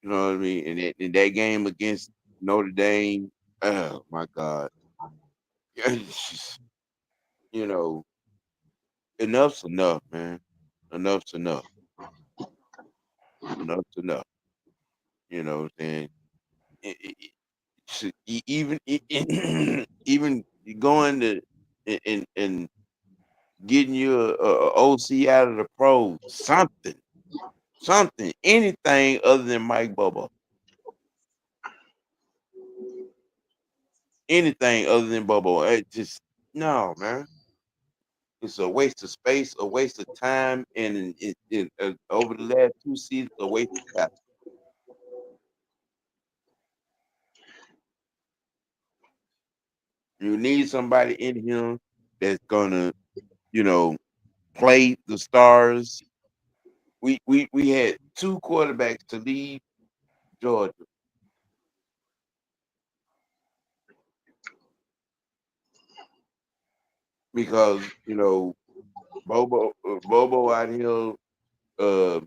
you know what I mean? And in that game against Notre Dame, oh my God. It's just, you know, enough's enough, man. Enough's enough. Enough's enough. You know what I'm saying? Even even going to and getting you a OC out of the pro, something, anything other than Mike Bubba, anything other than Bubba. It just no, man. It's a waste of space, a waste of time, and over the last 2 seasons, a waste of talent. You need somebody in here that's gonna, you know, play the stars. We had two quarterbacks to leave Georgia because Bobo out here uh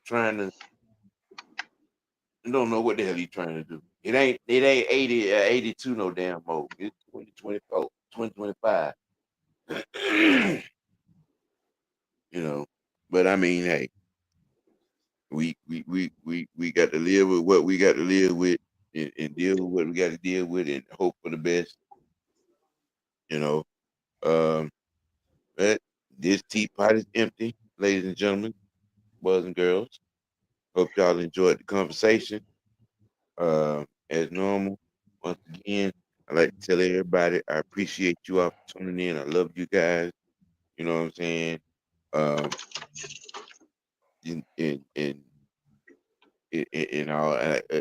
trying to don't know what the hell he's trying to do. It ain't 80 82 no damn more. It's 2024, 2025. you know. But I mean, hey, we got to live with what we got to live with and deal with what we got to deal with and hope for the best, you know. Um but this teapot is empty, ladies and gentlemen, boys and girls. Hope y'all enjoyed the conversation. As normal, once again, I like to tell everybody I appreciate you all for tuning in. I love you guys. You know what I'm saying? Um, and all,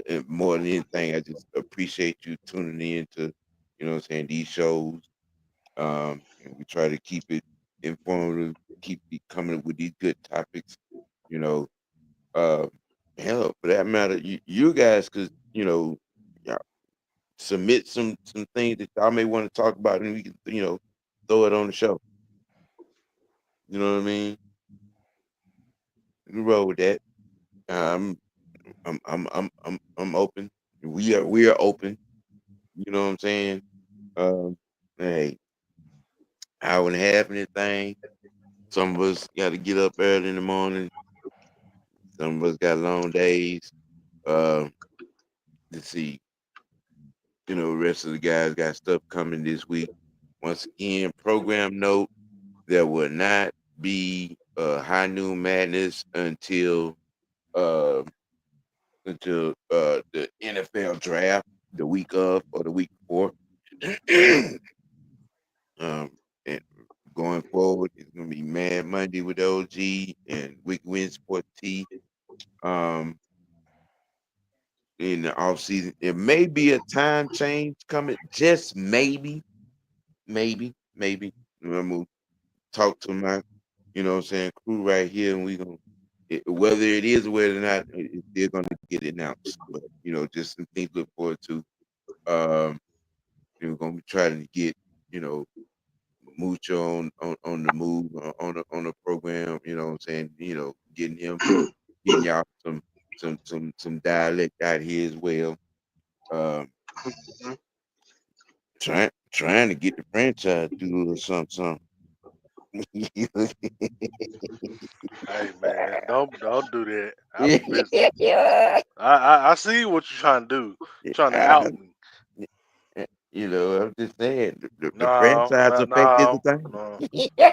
and more than anything, I just appreciate you tuning in to, these shows. And we try to keep it informative, coming up with these good topics. You know, uh, hell, for that matter, you guys, because y'all submit some things that y'all may want to talk about, and we can throw it on the show. You know what I mean? We roll with that. Um, I'm open. We are open. You know what I'm saying? Um, hey, hour and a half in this thing. Some of us got to get up early in the morning. Some of us got long days. Um, let's see. The rest of the guys got stuff coming this week. Once again, program note: there will not be high noon madness uh, until the NFL draft the week of or the week before. And going forward, it's gonna be Mad Monday with OG and Week Win Sport T. Um, in the off season, there may be a time change coming, just maybe. I'm gonna talk to my, crew right here, and we gonna whether it is or whether or not they're gonna get announced. But just some things to look forward to. Um, we're gonna be trying to get you know Mucho on the move on the program. You know what I'm saying? Getting y'all some dialect out here as well. Um, trying to get the franchise to do a little something. Hey man, don't do that. I'll be busy. I see what you're trying to do. Trying to Uh, out me. I'm just saying the No, franchise no, effect is a no, thing. no,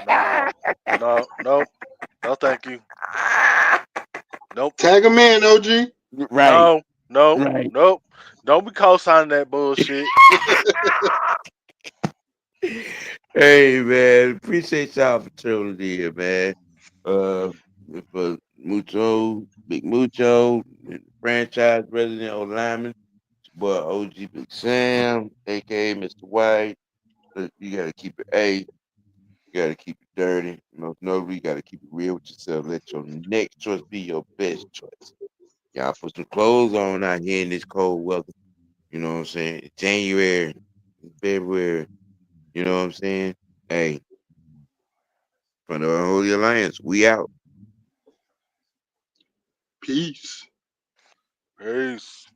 no, no, nope. No, thank you. Nope. Tag him in, OG. Right, No, no, right. nope. Don't be co-signing that bullshit. Hey man, appreciate y'all for tuning in, man. Uh, for Mucho, Big Mucho, and franchise resident O lineman, it's your boy OG Big Sam, aka Mr. White. Look, you gotta keep it A. You gotta keep it dirty. Most notably, you gotta keep it real with yourself. Let your next choice be your best choice. Y'all put some clothes on out here in this cold weather. You know what I'm saying? It's January, February. You know what I'm saying? Hey, from the Holy Alliance, we out. Peace. Peace.